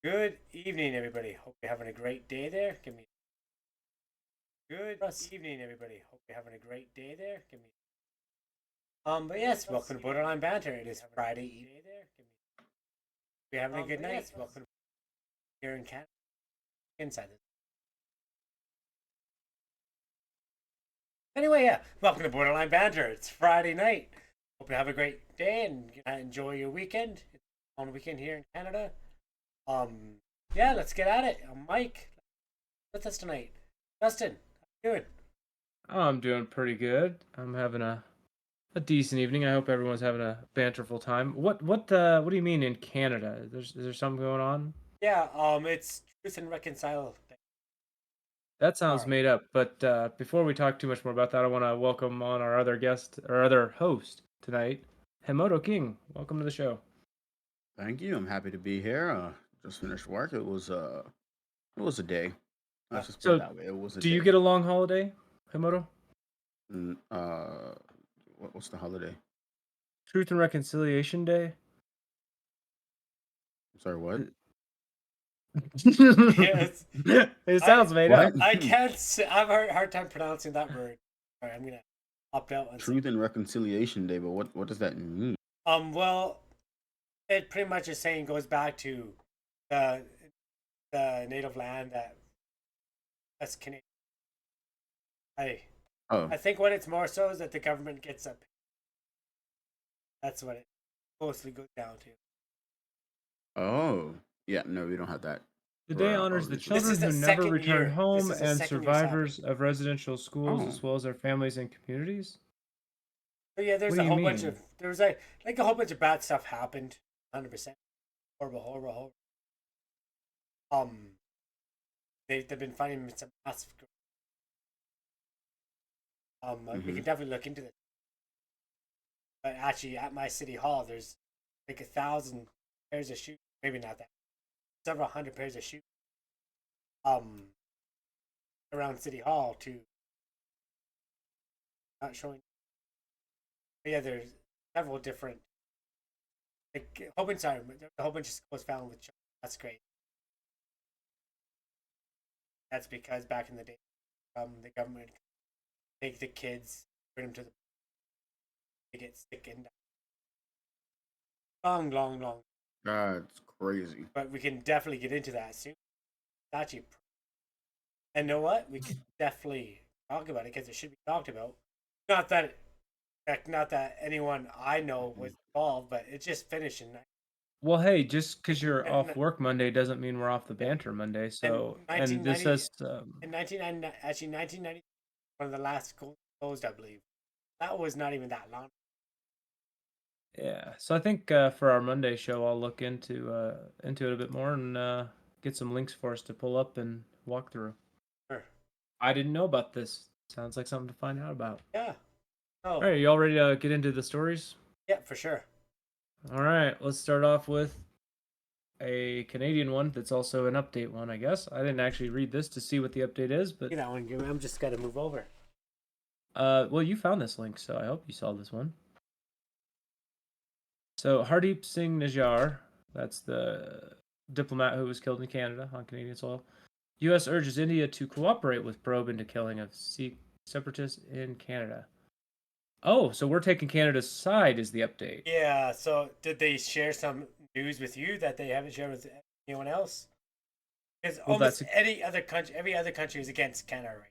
Good evening, everybody. Hope you're having a great day there. Good evening, everybody. Hope you're having a great day there. But yes, welcome to Borderline Banter. It is Friday evening. We're having a good night. Welcome here in Canada. Inside this. Anyway, yeah, welcome to Borderline Banter. It's Friday night. Hope you have a great day and enjoy your weekend. It's a long weekend here in Canada. Yeah, let's get at it. I'm Mike with us tonight. Justin, how you doing? I'm doing pretty good. I'm having a decent evening. I hope everyone's having a banterful time. What do you mean in Canada? Is there something going on? Yeah, it's Truth and Reconcile. That sounds Tomorrow. made up. But before we talk too much more about that, I want to welcome on our other guest or other host tonight, Hemoto King. Welcome to the show. Thank you. I'm happy to be here. Just finished work. It was a day. Let's just put it So, that way. It was a do you day. get a long holiday, Hemoto? Mm, what's the holiday? Truth and Reconciliation Day. I'm sorry, what? Yes, It I sounds made What? up. I can't. I have a hard time pronouncing that word. All right, I'm gonna opt out and say. Truth and Reconciliation Day, but what does that mean? Well, it pretty much is saying goes back to the the native land that's Canadian. I Oh, I think what it's more so is that the government gets up. That's what it mostly goes down to. oh, yeah. No, we don't have that The day for honors our the region. This children is the who never second returned year. This home is the and second year it's happening. survivors of residential schools, Oh, as well as their families and communities. But yeah, What there's do a you whole bunch of mean? there was a whole bunch of bad stuff happened. 100% horrible, horrible, horrible. Um, they've been finding some massive. We mm-hmm. can definitely look into this. But actually, at my city hall, there's like 1,000 pairs of shoes. Maybe not that. Several hundred pairs of shoes. Um, around city hall to not showing. But yeah, there's several different. Like a whole bunch. Sorry, a whole bunch of schools found with children. That's great. That's because back in the day, the government would take the kids, bring them to they get sick and die. Long, long, long. That's crazy. But we can definitely get into that soon. Actually, and know what? We could definitely talk about it because it should be talked about. Not that, not that anyone I know Mhm. was involved, but it just finished Well, hey, just because you're in, off work Monday doesn't mean we're off the banter Monday. in So, and this 1990. says, In 1990, actually 1990, one of the last schools closed, I believe. That was not even that long. yeah. So I think for our Monday show, I'll look into it a bit more and get some links for us to pull up and walk through. Sure. I didn't know about this. Sounds like something to find out about. Yeah. All Oh, right, you all ready to get into the stories? yeah, for sure. All right, let's start off with a Canadian one that's also an update one, I guess. I didn't actually read this to see what the update is, but You that one, I'm just got to move over. well, you found this link, so I hope you saw this one. So Hardeep Singh Nijjar, that's the diplomat who was killed in Canada on Canadian soil. U.S. urges India to cooperate with probe into killing of Sikh separatists in Canada. Oh, so we're taking Canada's side is the update. Yeah. So, did they share some news with you that they haven't shared with anyone else? Because Well, almost that's any other country, every other country is against Canada, right?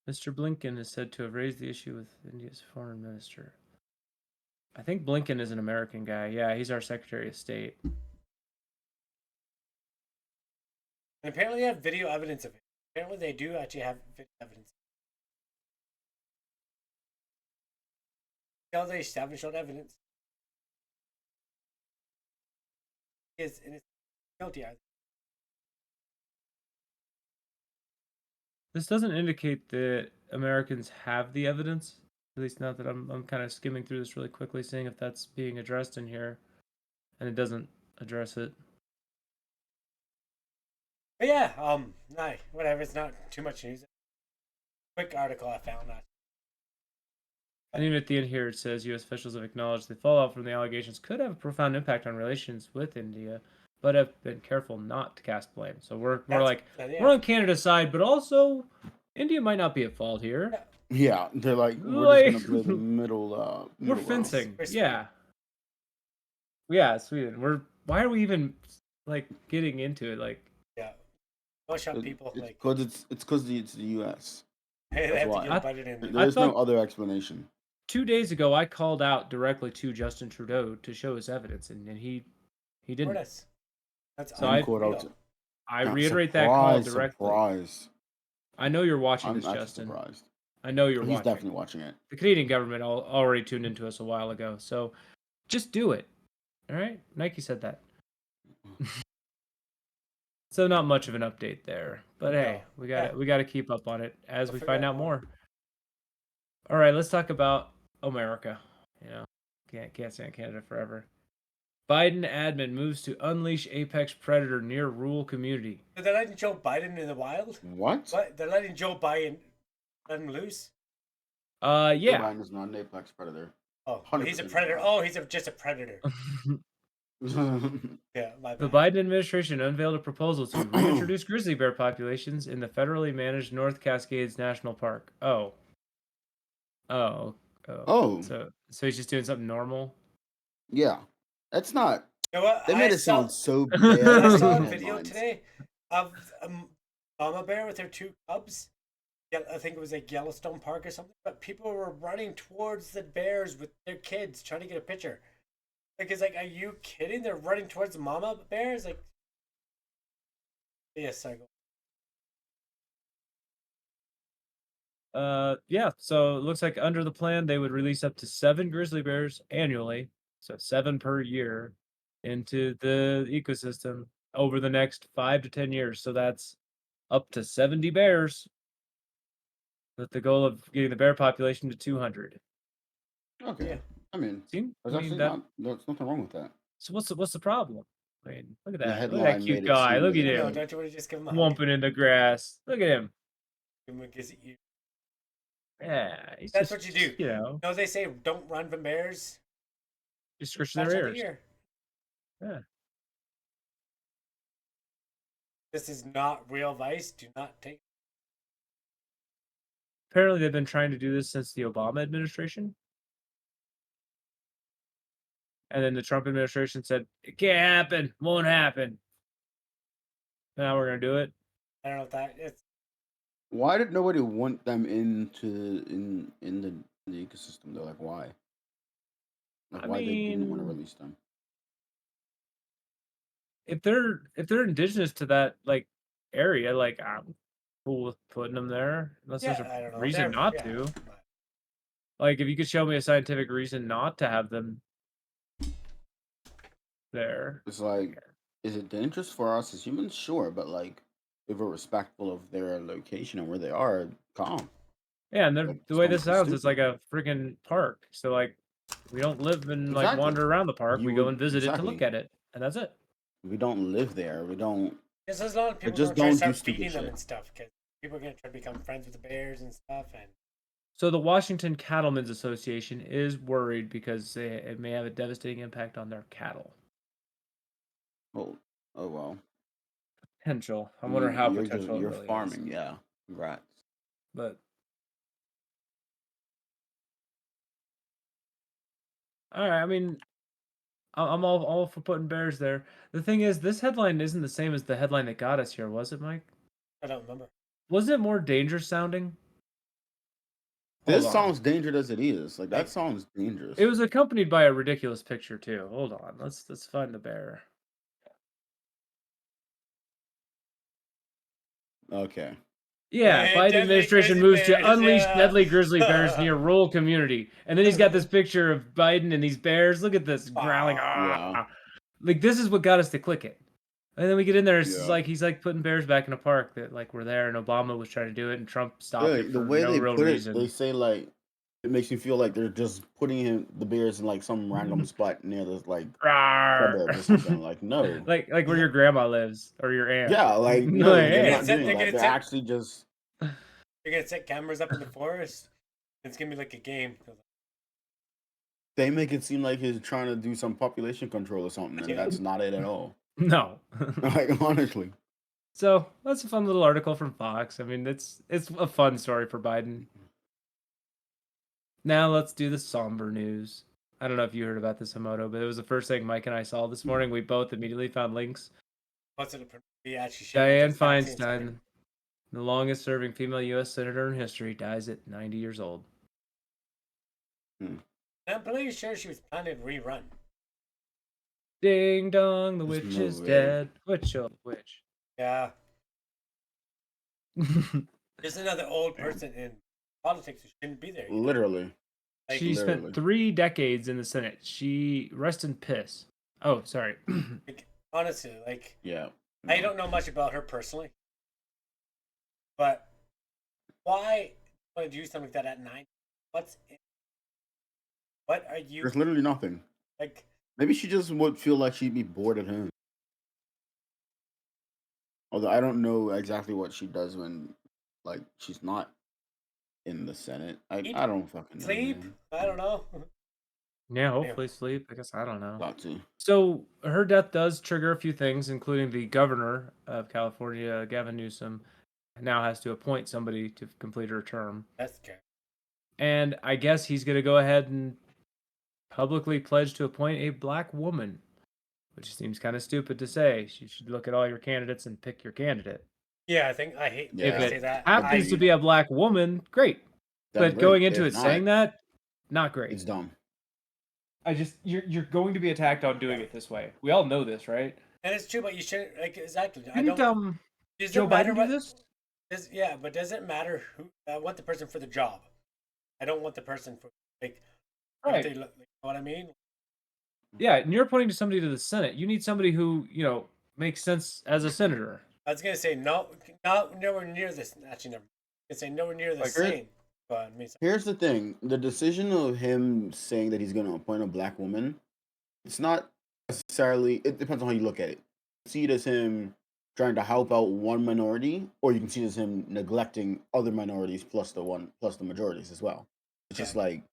Mr. Blinken is said to have raised the issue with India's foreign minister. I think Blinken is an American guy. Yeah, he's our Secretary of State. And apparently, they have video evidence of it. Apparently, they do actually have video evidence. How they establish on evidence is and it's guilty. This doesn't indicate that Americans have the evidence. At least not that I'm kind of skimming through this really quickly, seeing if that's being addressed in here, and it doesn't address it. But yeah, nah, whatever. It's not too much news. Quick article I found that. And even at the end here, it says U.S. officials have acknowledged the fallout from the allegations could have a profound impact on relations with India, but have been careful not to cast blame. So we're That's- like yeah. we're on Canada's side, but also India might not be at fault here. Yeah, they're like, we're Like- just gonna play the middle. We're middle fencing. We're Yeah. Yeah, Sweden. Why are we even like getting into it? Like Yeah. Push up Round. people. It's Like, because it's the U.S. hey, they that's have why. to get butted in. There's thought- no other explanation. 2 days ago, I called out directly to Justin Trudeau to show his evidence, and he didn't. That's So I called out to- I reiterate that call directly. Surprise! I know you're watching I'm this, actually Justin. surprised. I know you're He's watching. definitely watching it. The Canadian government already tuned into us a while ago, so just do it. All right, Nike said that. So not much of an update there, but hey, No. we got to keep up on it as We'll we figure find out out more. more. All right, let's talk about America. You know, can't stay in Canada forever. Biden admin moves to unleash apex predator near rural community. They're letting Joe Biden in the wild? What? What? They're letting Joe Biden let him loose? Joe Yeah. Biden is not an apex predator. Oh, 100% he's a predator. Oh, he's just a predator. Yeah, my The bad. Biden administration unveiled a proposal to reintroduce grizzly bear populations in the federally managed North Cascades National Park. Oh. Oh. So he's just doing something normal. Yeah, that's not. You know what? They made it sound so bad. I in saw a the video headlines. today of a mama bear with her 2 cubs. Yeah, I think it was like Yellowstone Park or something. But people were running towards the bears with their kids trying to get a picture. Like, it's like, are you kidding? They're running towards the mama bears? Like, yes, I go. Yeah, so it looks like under the plan they would release up to 7 grizzly bears annually, so 7 per year, into the ecosystem over the next 5 to 10 years. So that's up to 70 bears, with the goal of getting the bear population to 200. Okay. Yeah. I mean, See? there's I mean, actually that, there's nothing wrong with that. so what's the problem? I mean, look at The that. Look at that headline cute made it guy. seem Look at like- No, him. don't you want to just give him a hug? Wumping in the grass. Look at him. Give him a kiss at you. Yeah. He's That's just, what you do. You know, No, they say don't run from bears. just scratch Scratch their on the ears. ear. Yeah. This is not real advice. Do not take. Apparently, they've been trying to do this since the Obama administration. And then the Trump administration said, it can't happen, won't happen. Now we're going to do it. I don't know if that. It's Why did nobody want them into in the ecosystem though? Like why? Like I why they didn't want to mean- release them? If they're indigenous to that like area, like I'm cool with putting them there, unless yeah. there's I a don't know. reason They're- not yeah, to. but- Like if you could show me a scientific reason not to have them there. It's like, is it dangerous for us as humans? Sure, but like, if we're respectful of their location and where they are, calm. Yeah, and Like, the way it's this not sounds, it's like a freaking park. So like, we don't live and like Exactly. wander around the park. You We go would- and visit it to look exactly. at it, and that's it. We don't live there. We don't. Because there's a lot of people just don't try to don't do start stupid feeding them shit. and stuff. Because people are gonna try to become friends with the bears and stuff. And So the Washington Cattlemen's Association is worried because it may have a devastating impact on their cattle. Oh well. Potential. I wonder how you're potential it you're really is. farming. Yeah. Congrats. But all right, I mean, I'm all for putting bears there. The thing is, this headline isn't the same as the headline that got us here, was it, Mike? I don't remember. Was it more dangerous sounding? This Hold on. sounds dangerous as it is. Like that Like- sounds dangerous. It was accompanied by a ridiculous picture too. Hold on, let's find the bear. Okay. Yeah, Hey, Biden deadly administration grizzly moves to bears, unleash yeah. deadly grizzly bears near rural community. And then he's got this picture of Biden and these bears. Look at this growling. Yeah. Like this is what got us to click it. And then we get in there, it's just Yeah. like he's like putting bears back in a park that like were there, and Obama was trying to do it, and Trump stopped Yeah, it for the way no they real put reason. it, they say like it makes me feel like they're just putting the bears in like some random spot near this like Rawr. suburb or something. Like no. like where your grandma lives or your aunt. Yeah, like no, Like, they're hey. not doing They're that. gonna They're take- actually just You're gonna set cameras up in the forest. It's gonna be like a game. they make it seem like he's trying to do some population control or something, and Yeah. that's not it at all. No. Like honestly. So that's a fun little article from Fox. I mean, it's a fun story for Biden. Now let's do the somber news. I don't know if you heard about this, Hamoto, but it was the first thing Mike and I saw this morning. We both immediately found links. What's it? He actually shared Dianne his vaccine story. Feinstein, the longest serving female U.S. senator in history, dies at 90 years old. I'm pretty sure she was planning to rerun. Ding dong, the There's witch no is way. dead. Witch, oh, witch. Yeah. There's another old person in politics who shouldn't be there. You know? Literally. Like, She literally. spent 3 decades in the Senate. She rest in piss. Oh, sorry. like, honestly, like, Yeah. I don't know much about her personally, but why want to do something like that at 9? What are you There's literally nothing. like? Maybe she just would feel like she'd be bored at home. Although I don't know exactly what she does when, like, she's not in the Senate. I don't fucking know. Sleep? Man. I don't know. Yeah, hopefully sleep. I guess I don't know. Got to. So her death does trigger a few things, including the governor of California, Gavin Newsom, now has to appoint somebody to complete her term. That's good. And I guess he's going to go ahead and publicly pledge to appoint a black woman, which seems kind of stupid to say. You should look at all your candidates and pick your candidate. Yeah, I think I hate Yeah. when If I say it that. happens to be a black woman, great. That's But going great. into If it not, saying that, not great. it's dumb. You're going to be attacked on doing it this way. We all know this, right? And it's true, but you shouldn't like exactly. I Didn't don't. Does Joe it matter Biden do what? this? Yeah, but does it matter who? I want the person for the job. I don't want the person for like. If Right. they look, you know what I mean? Yeah, and you're appointing somebody to the Senate. You need somebody who, makes sense as a senator. I was gonna say nowhere near this. Actually, never. I was gonna say nowhere near the Like, same. But I mean, Here's the thing: the decision of him saying that he's going to appoint a black woman, it's not necessarily. It depends on how you look at it. See it as him trying to help out one minority, or you can see it as him neglecting other minorities plus the majorities as well. It's just like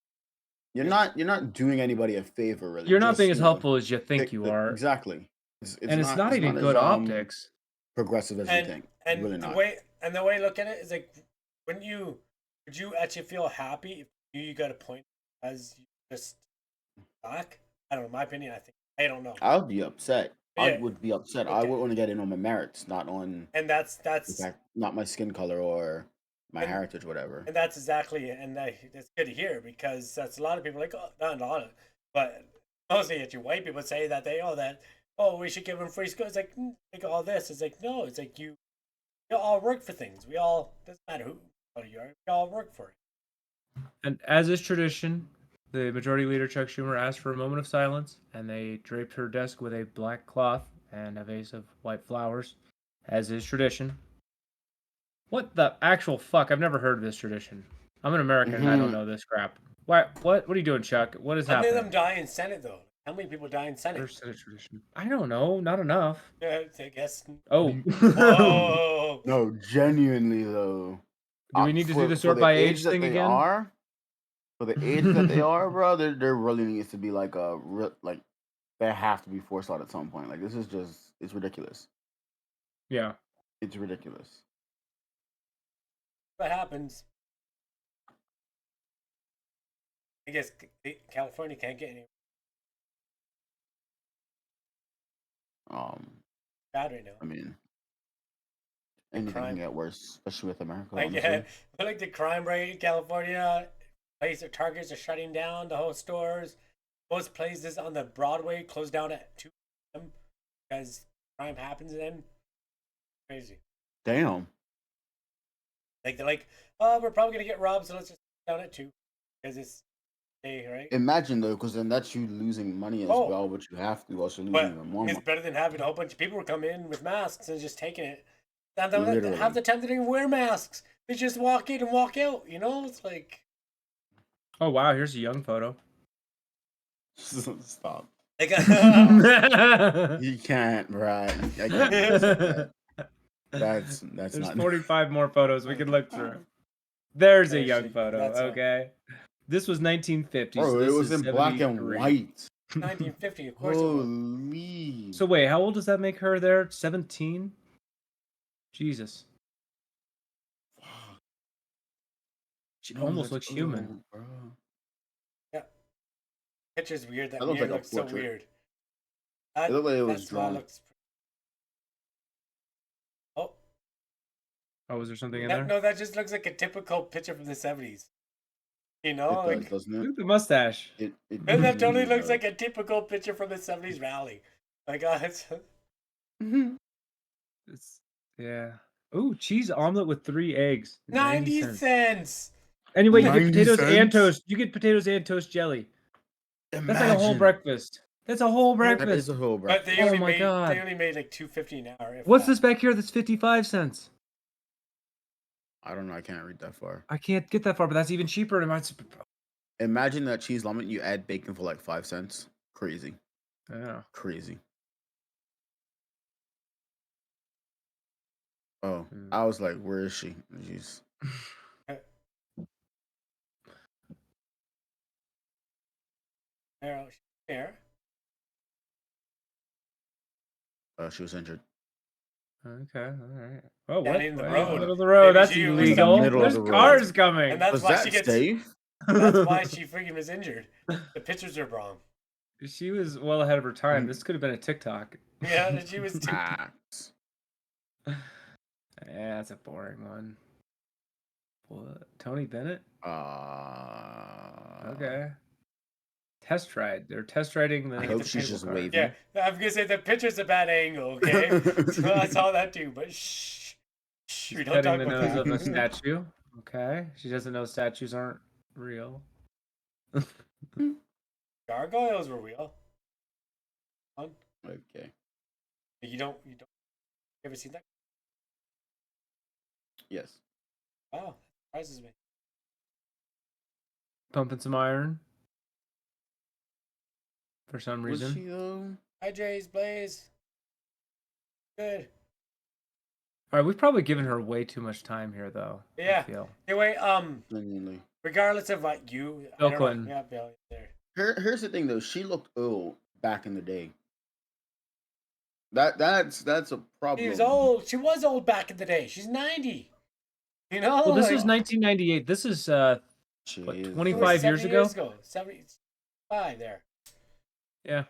you're not doing anybody a favor. Really, You're not just, being as you know, helpful as you think pick you are. exactly. And it's not even as, good optics. progressive as you think. and Really the not. way I look at it is like, would you actually feel happy if you got a point as just black? I don't know. My opinion. I don't know. I would be upset. I Yeah. would be upset. I Okay. would want to get in on my merits, not on And that's not my skin color or my heritage, whatever. and that's exactly that's good to hear because that's a lot of people like not a lot of, but mostly it's your white people say that we should give them free school. It's like all this. It's like no. It's like you all work for things. We all doesn't matter who you are. We all work for it. And as is tradition, the Majority Leader Chuck Schumer asked for a moment of silence, and they draped her desk with a black cloth and a vase of white flowers, as is tradition. What the actual fuck? I've never heard of this tradition. I'm an American and I don't know this crap. What are you doing, Chuck? What is How many of happening? them die in Senate though? How many people die in Senate? First Senate tradition. I don't know. Not enough. Yeah, I guess. Oh. Whoa. No, genuinely though. Do we need to do the for sort by age age that thing they again? are, for the age that they are, bro, there really needs to be like they have to be forced out at some point. Like this is just it's ridiculous. Yeah. It's ridiculous. What happens? I guess California can't get any bad right now. I mean, anything can get worse, especially with America. Like honestly. like the crime rate in California, places Targets are shutting down the whole stores. Most places on the Broadway close down at 2 p.m. because crime happens then. Crazy. Damn. Like they're like, oh, we're probably gonna get robbed, so let's just down at 2 because it's day, right? Imagine though, because then that's you losing money as well, but you have to also losing But even more it's money. better than having a whole bunch of people come in with masks and just taking it. Literally. Half the time they don't even wear masks. They just walk in and walk out. You know, it's like. Oh wow, here's a young photo. Stop. Like, You can't, right? I can't. That's There's not 45 more photos we could look through. There's a young Actually, photo. that's a- Okay. This was 1950. Bro, so it this was is in black and 73. white. 1950, of course it will. Holy. So wait, how old does that make her there? 17? Jesus. Fuck. She No, almost that's looks human. old, bro. Yeah. Picture's weird. That That looks mirror like a looks so portrait. weird. It looked like it That was smile drawn. looks. Oh. Oh, was there something in That, there? no, that just looks like a typical picture from the 70s. You know? It does, Like, doesn't Look it? at the mustache. It and that totally really looks does. like a typical picture from the 70s rally. Like, it's. It's, yeah. Ooh, cheese omelet with 3 eggs. 90 cents. cents! Anyway, you get 90 potatoes and cents? toast. You get potatoes and toast jelly. That's like a whole Imagine. breakfast. That's a whole That breakfast. is a whole But breakfast. they Oh only my made God. they only made like $2.50 an hour. If What's that. this back here that's 55 cents? I don't know. I can't read that far. I can't get that far, but that's even cheaper. Imagine that cheese omelet. You add bacon for like 5 cents. Crazy. Yeah. Crazy. Oh, Mm. I was like, where is she? Jeez. Here. She was injured. Okay, all right. Oh, what? Down in the Wait, road. middle of the road. Maybe That's she was in the illegal. middle of There's the road. cars coming. And that's Was why that she gets. safe? That's why she freaking was injured. The pictures are wrong. She was well ahead of her time. This could have been a TikTok. Yeah, she was. Facts. Yeah, that's a boring one. What? Tony Bennett? Okay. Test ride. They're test riding the. I hope the she's picture- just car. waving. Yeah, I'm gonna say the picture's a bad angle. Okay, so I saw that too. But shh, She's we don't petting talk the about nose that. of a statue. Okay. She doesn't know statues aren't real. Gargoyles were real. Okay. You don't. You ever seen that? Yes. Wow, surprises me. Pumping some iron. For some Was reason. she though? Hi, Jays, Blaze. Good. All right, we've probably given her way too much time here, though. Yeah. I feel. Anyway, Genuinely. regardless of what you, Bill I don't know. Clinton. Yeah, Bill, there. Here's the thing though. She looked old back in the day. That's a problem. She was old. She was old back in the day. She's 90. You know. Well, this like, is 1998. This is She what, is, 25 70 years ago? 75 there. Yeah.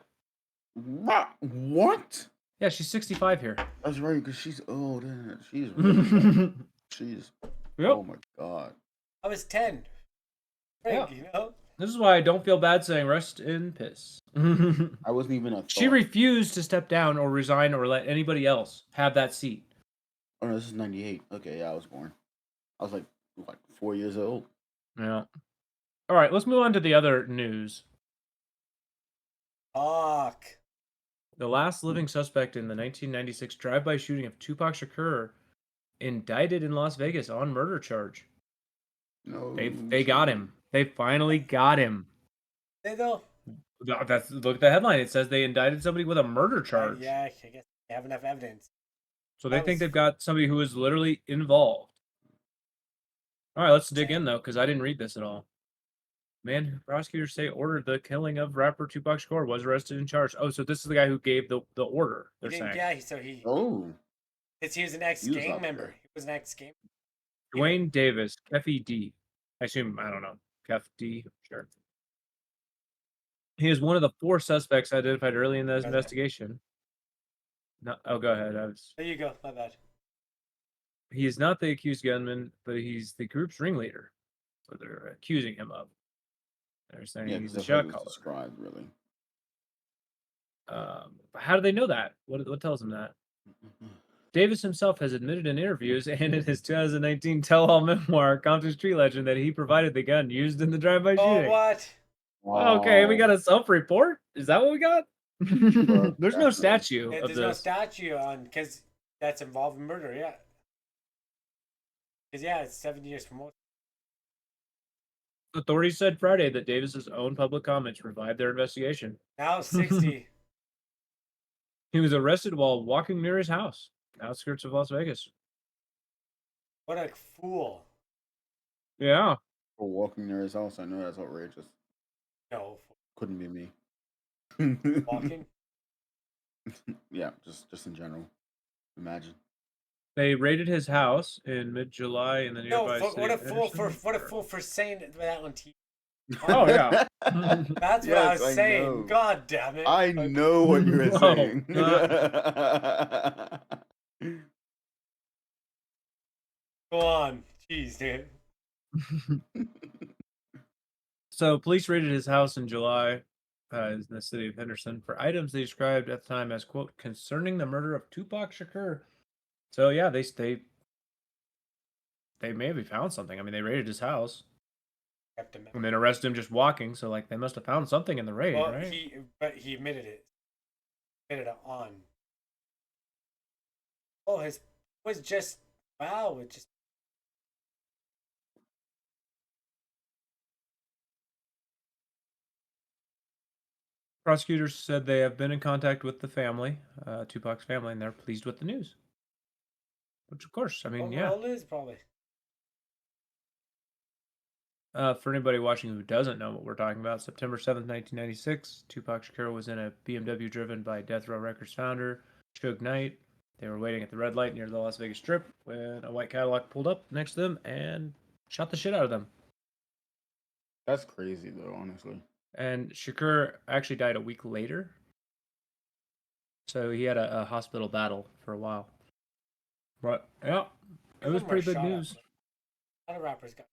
What? Yeah, she's 65 here. That's right, because she's old, isn't it? She's really old. She's. Yep. Oh my god. I was 10. Yeah. You know. This is why I don't feel bad saying rest in piss. I wasn't even a thought. She refused to step down or resign or let anybody else have that seat. Oh no, this is 98. Okay, yeah, I was born. I was like 4 years old. Yeah. All right, let's move on to the other news. Fuck. The last living suspect in the 1996 drive-by shooting of Tupac Shakur indicted in Las Vegas on murder charge. No. They got him. They finally got him. They though. That's look at the headline. It says they indicted somebody with a murder charge. Yeah, I guess they have enough evidence. So they think they've got somebody who is literally involved. All right, let's dig in though, because I didn't read this at all. Man who prosecutors say ordered the killing of rapper Tupac Shakur was arrested and charged. Oh, so this is the guy who gave the order. They're saying. Yeah, so he. Oh. He was an He was ex-gang up member. there. He was an ex-gang. Dwayne Davis, Keffy D. I assume I don't know. Keff D. Sure. He is one of the 4 suspects identified early in the investigation. No, oh, go ahead. There you go. My bad. He is not the accused gunman, but he's the group's ringleader. So they're accusing him of. They're saying Yeah, he's because the that's shot what it caller. was described, really. How do they know that? What tells them that? Davis himself has admitted in interviews and in his 2019 tell-all memoir, Compton Street Legend, that he provided the gun used in the drive-by Oh, shooting. what? Okay, we got a self-report? Is that what we got? Bro, There's no definitely. statue Yeah, of there's no this. statue on because that's involved in murder. Yeah. Because yeah, it's 7 years from most. Authorities said Friday that Davis's own public comments revived their investigation. Now 60. He was arrested while walking near his house, outskirts of Las Vegas. What a fool. Yeah. For walking near his house, I know that's outrageous. No. Couldn't be me. walking. Yeah, just in general. Imagine. They raided his house in mid-July in the No, nearby city what a of fool for Henderson. saying that on TV. Oh yeah. That's what I Yes, was I saying. know. God damn it! I know what you were No. saying. Go on, jeez, dude. So police raided his house in July in the city of Henderson for items they described at the time as quote concerning the murder of Tupac Shakur. So yeah, they maybe found something. I mean, they raided his house Kept him. and then arrested him just walking. So like they must have found something in the raid, Well, right? he admitted it. Admitted it on. Oh, his was just wow. It just Prosecutors said they have been in contact with the family, Tupac's family, and they're pleased with the news. Which, of course, I mean, yeah. overall is probably. For anybody watching who doesn't know what we're talking about, September 7th, 1996, Tupac Shakur was in a BMW driven by Death Row Records founder, Suge Knight. They were waiting at the red light near the Las Vegas Strip when a white Cadillac pulled up next to them and shot the shit out of them. That's crazy, though, honestly. And Shakur actually died a week later. So he had a hospital battle for a while. But, yeah, it was pretty big news. A lot of rappers got.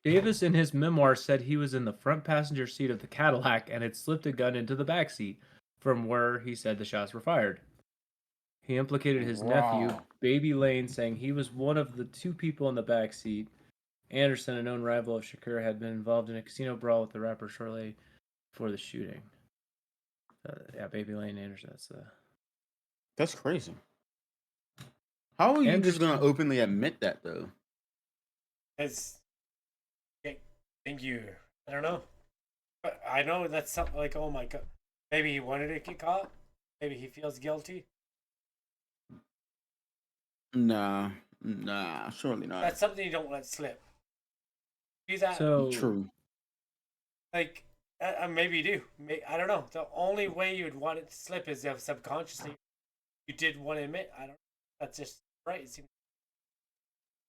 Davis, in his memoir, said he was in the front passenger seat of the Cadillac and had slipped a gun into the back seat, from where he said the shots were fired. He implicated his nephew, Baby Lane, saying he was one of the two people in the back seat. Anderson, a known rival of Shakur, had been involved in a casino brawl with the rapper shortly before the shooting. Yeah, Baby Lane Anderson. That's crazy. How are you just Anderson, gonna openly admit that, though? It's. Thank you. I don't know. But I know that's something like, oh my god. Maybe he wanted to get caught. Maybe he feels guilty. Nah, surely not. That's something you don't let slip. Do that. so True. Like, maybe you do. I don't know. The only way you'd want it to slip is if subconsciously you did want to admit. I don't. That's just right. It seems.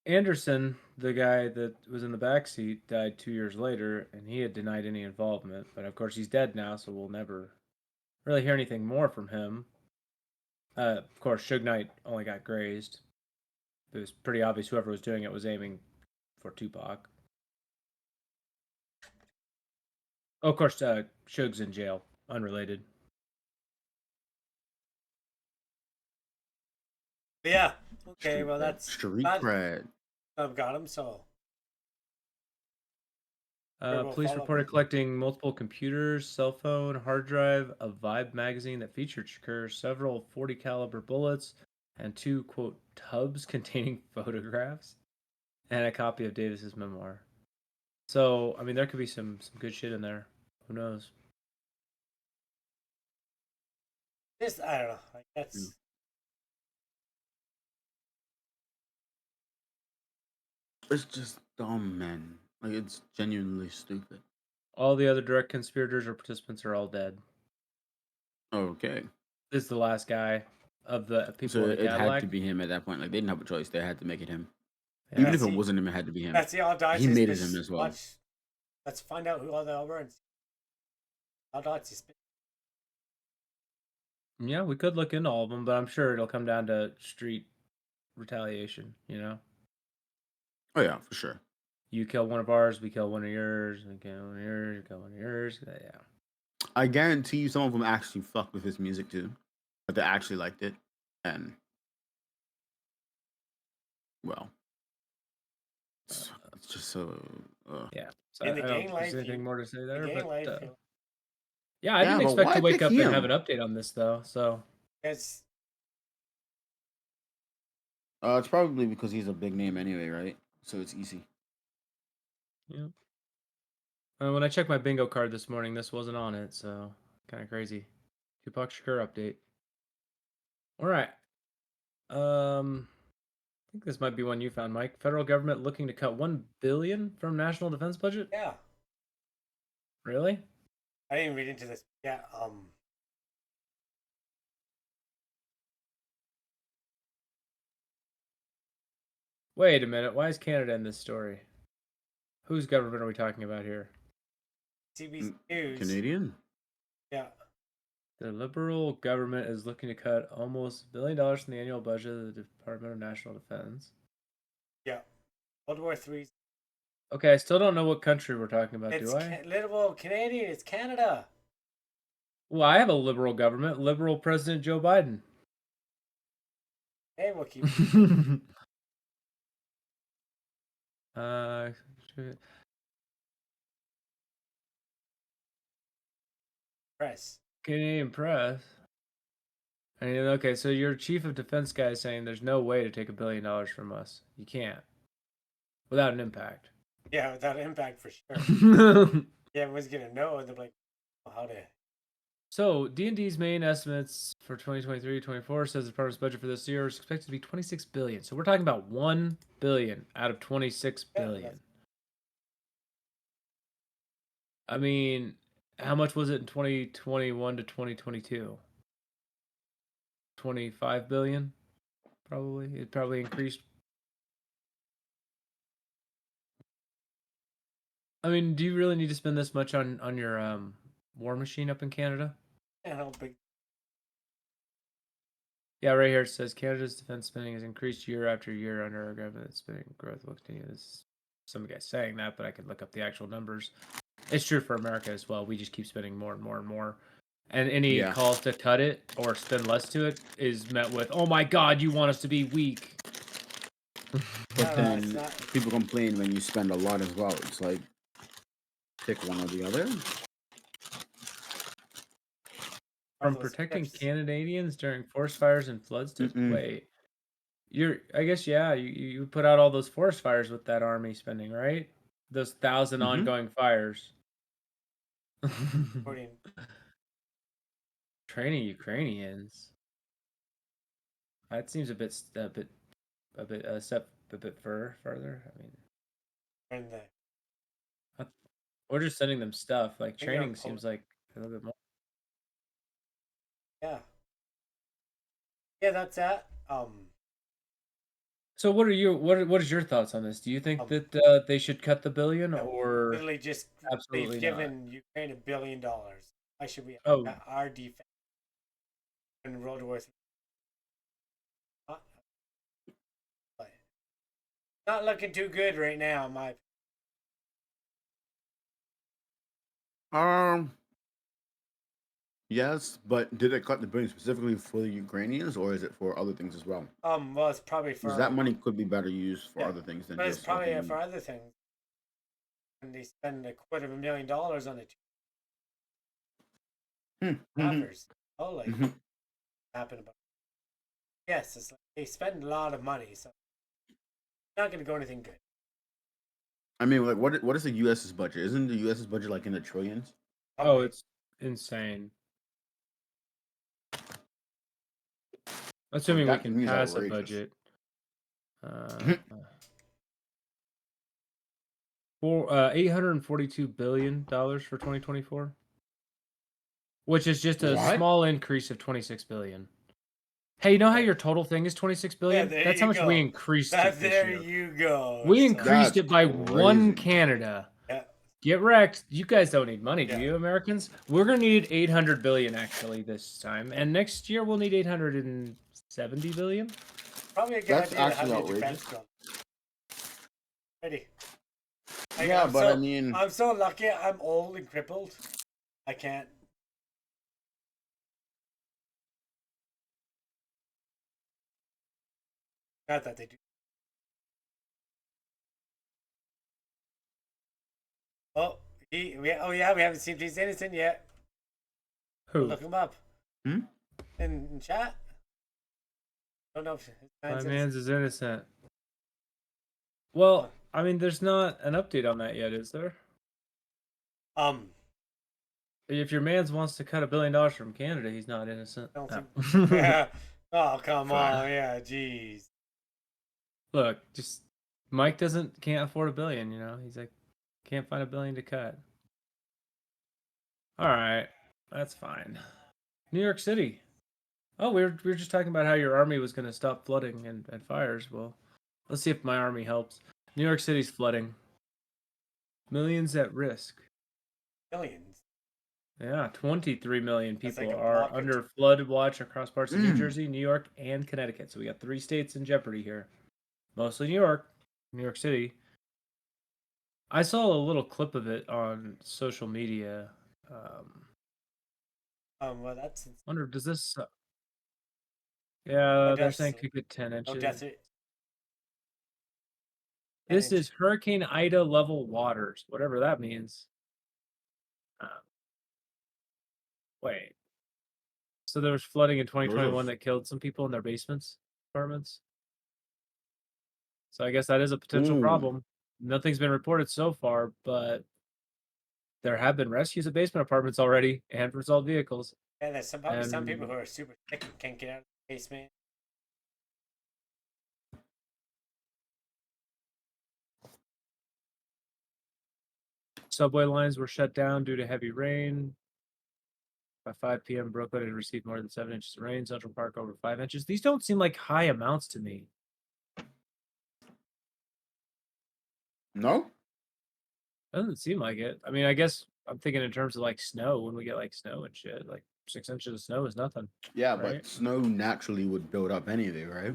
Anderson, the guy that was in the back seat, died 2 years later, and he had denied any involvement. But of course, he's dead now, so we'll never really hear anything more from him. Of course, Suge Knight only got grazed. It was pretty obvious whoever was doing it was aiming for Tupac. Oh, of course, Suge's in jail, unrelated. Yeah. Okay. Well, that's street that. cred. I've got him. So. Police reported collecting multiple computers, cell phone, hard drive, a Vibe magazine that featured Shakur, several 40 caliber bullets, and two quote tubs containing photographs, and a copy of Davis's memoir. So, I mean, there could be some good shit in there. Who knows? This I don't know. Like, that's. It's just dumb, man. Like, it's genuinely stupid. All the other direct conspirators or participants are all dead. Okay. This is the last guy of the people So in the it Cadillac. had to be him at that point. Like, they didn't have a choice. They had to make it him. Yeah. Even if it wasn't him, it had to be him. That's the audacity. He made it him as well. Let's find out who all the were. Audacity. Yeah, we could look into all of them, but I'm sure it'll come down to street retaliation, you know? Oh, yeah, for sure. You kill one of ours, we kill one of yours, we kill one of yours, you kill one of yours. Yeah. I guarantee you some of them actually fucked with his music, too. But they actually liked it. And, well, it's just so... Yeah. So In the I don't gang think there's life, anything more to say there, gang but... life, yeah, I didn't but expect why to wake pick up and him? have an update on this, though, so... It's It's probably because he's a big name anyway, right? So it's easy. Yeah. When I checked my bingo card this morning, this wasn't on it, so... Kind of crazy. Tupac Shakur update. All right. I think this might be one you found, Mike. Federal government looking to cut $1 billion from national defense budget. yeah. Really? I didn't read into this. Yeah. Wait a minute. Why is Canada in this story? Whose government are we talking about here? CBC News. Canadian? Yeah. The Liberal government is looking to cut almost $1 billion from the annual budget of the Department of National Defense. Yeah. World War III. Okay, I still don't know what country we're talking about, It's do I? Little Canadian. It's Canada. Well, I have a liberal government, liberal President Joe Biden. Hey, we'll keep uh, press. Canadian press. I mean, okay, so your chief of defense guy is saying there's no way to take $1 billion from us. You can't. Without an impact. Yeah, without impact for sure. Yeah, everyone's gonna know. They're like, how to. So, D&D's main estimates for 2023-24 says the department's budget for this year is expected to be $26 billion. So we're talking about $1 billion out of $26 billion. Yeah, I mean, how much was it in 2021 to 2022? 25 billion, probably. It probably increased. I mean, do you really need to spend this much on your war machine up in Canada? yeah, how big? Yeah, right here it says Canada's defense spending has increased year after year under our government. Spending growth will continue. This some guy saying that, but I could look up the actual numbers. It's true for America as well. We just keep spending more and more and more. And any Yeah. calls to cut it or spend less to it is met with, "Oh my God, you want us to be weak." But No, it's then not. people complain when you spend a lot as well. It's like pick one or the other. From Marvelous protecting tips. Canadians during forest fires and floods to Mm-mm. wait. I guess yeah, you put out all those forest fires with that army spending, right? Those 1,000 Mhm. ongoing fires. According. Training Ukrainians. That seems a step a bit further. I mean, And the we're just sending them stuff. Like think you're on training seems like a little bit more. yeah. Yeah, that's that. So what is your thoughts on this? Do you think Um, that they should cut the billion no, or literally just they've absolutely not? given Ukraine $1 billion. Why should we Oh, our defense in World War III? Not, not looking too good right now, my. Yes, but did it cut the billion specifically for the Ukrainians, or is it for other things as well? Well, it's probably Because for that money could be better used for yeah, other things than but it's just probably helping. for other things. And they spend $250,000 on it. Staffers. Oh, like Mhm. happen about. Yes, it's like they spend a lot of money, so it's not going to go anything good. I mean, like, what is the U.S.'s budget? Isn't the U.S.'s budget like in the trillions? oh, Probably. it's insane. Assuming we That to can me is pass a outrageous. budget. For $842 billion for 2024, which is just a What? small increase of 26 billion. Hey, you know how your total thing is 26 Yeah, billion? there That's how you much we go. increased That it this there year. you go. We So, increased That's it by one crazy. Canada. yeah, Get wrecked. You guys don't need money, do Yeah. you, Americans? We're gonna need 800 billion actually this time, and next year we'll need 870 billion. probably a good That's idea to have actually your outrageous. defense grow. Ready? Like, Yeah, I'm but so I mean, I'm so lucky. I'm old and crippled. I can't. Not that they do. Oh, oh yeah, we haven't seen if he's innocent yet. We'll Who? look him up hmm? in chat. Don't know if his My man's man's innocent. is innocent. Well, I mean, there's not an update on that yet, is there? Um, If your man's wants to cut $1 billion from Canada, he's not innocent. I don't No. think. Yeah. Oh come Fair. on, yeah, jeez. Look, just Mike can't afford $1 billion. You know, he's like can't find $1 billion to cut. All right, that's fine. New York City. Oh, we were just talking about how your army was going to stop flooding and fires. Well, let's see if my army helps. New York City's flooding. Millions at risk. Millions. Yeah, 23 million That's people like a are block or under flood watch across parts of New Mm. Jersey, New York, and Connecticut. So we got 3 states in jeopardy here. Mostly New York City. I saw a little clip of it on social media. Well, that's Wonder, does this? no Yeah, they're deaths. saying could get 10 No inches. deaths. This is Hurricane Ida level waters, whatever that means. Wait. So there was flooding in 2021 that killed some people in their basements, apartments. So I guess that is a potential Ooh. problem. Nothing's been reported so far, but there have been rescues of basement apartments already and resolved vehicles. Yeah, there's probably some people And who are super sick and can't get out of the basement. subway lines were shut down due to heavy rain. By 5 p.m., Brooklyn had received more than 7 inches of rain. Central Park over 5 inches. These don't seem like high amounts to me. No? Doesn't seem like it. I mean, I guess I'm thinking in terms of like snow. When we get like snow and shit, like 6 inches of snow is nothing. Yeah, right? but snow naturally would build up anyway, right?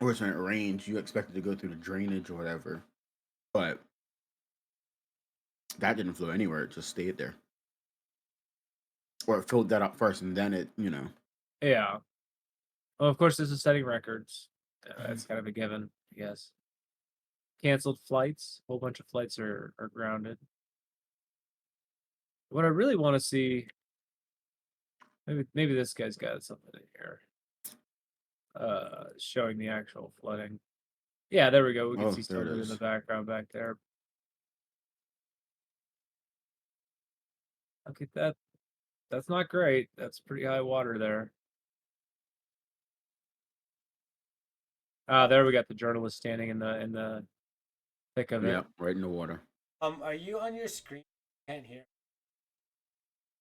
Or when it rains, you expect it to go through the drainage or whatever. But that didn't flow anywhere. It just stayed there. Or it filled that up first and then it, Yeah. Well, of course, this is setting records. That's kind of a given, I guess. Canceled flights. A whole bunch of flights are grounded. What I really want to see, maybe this guy's got something in here. Showing the actual flooding. Yeah, there we go. We can see some of it in the background back there. Okay, that's not great. That's pretty high water there. There we got the journalist standing in the thick of it. Yeah, right in the water. Are you on your screen? Can't hear.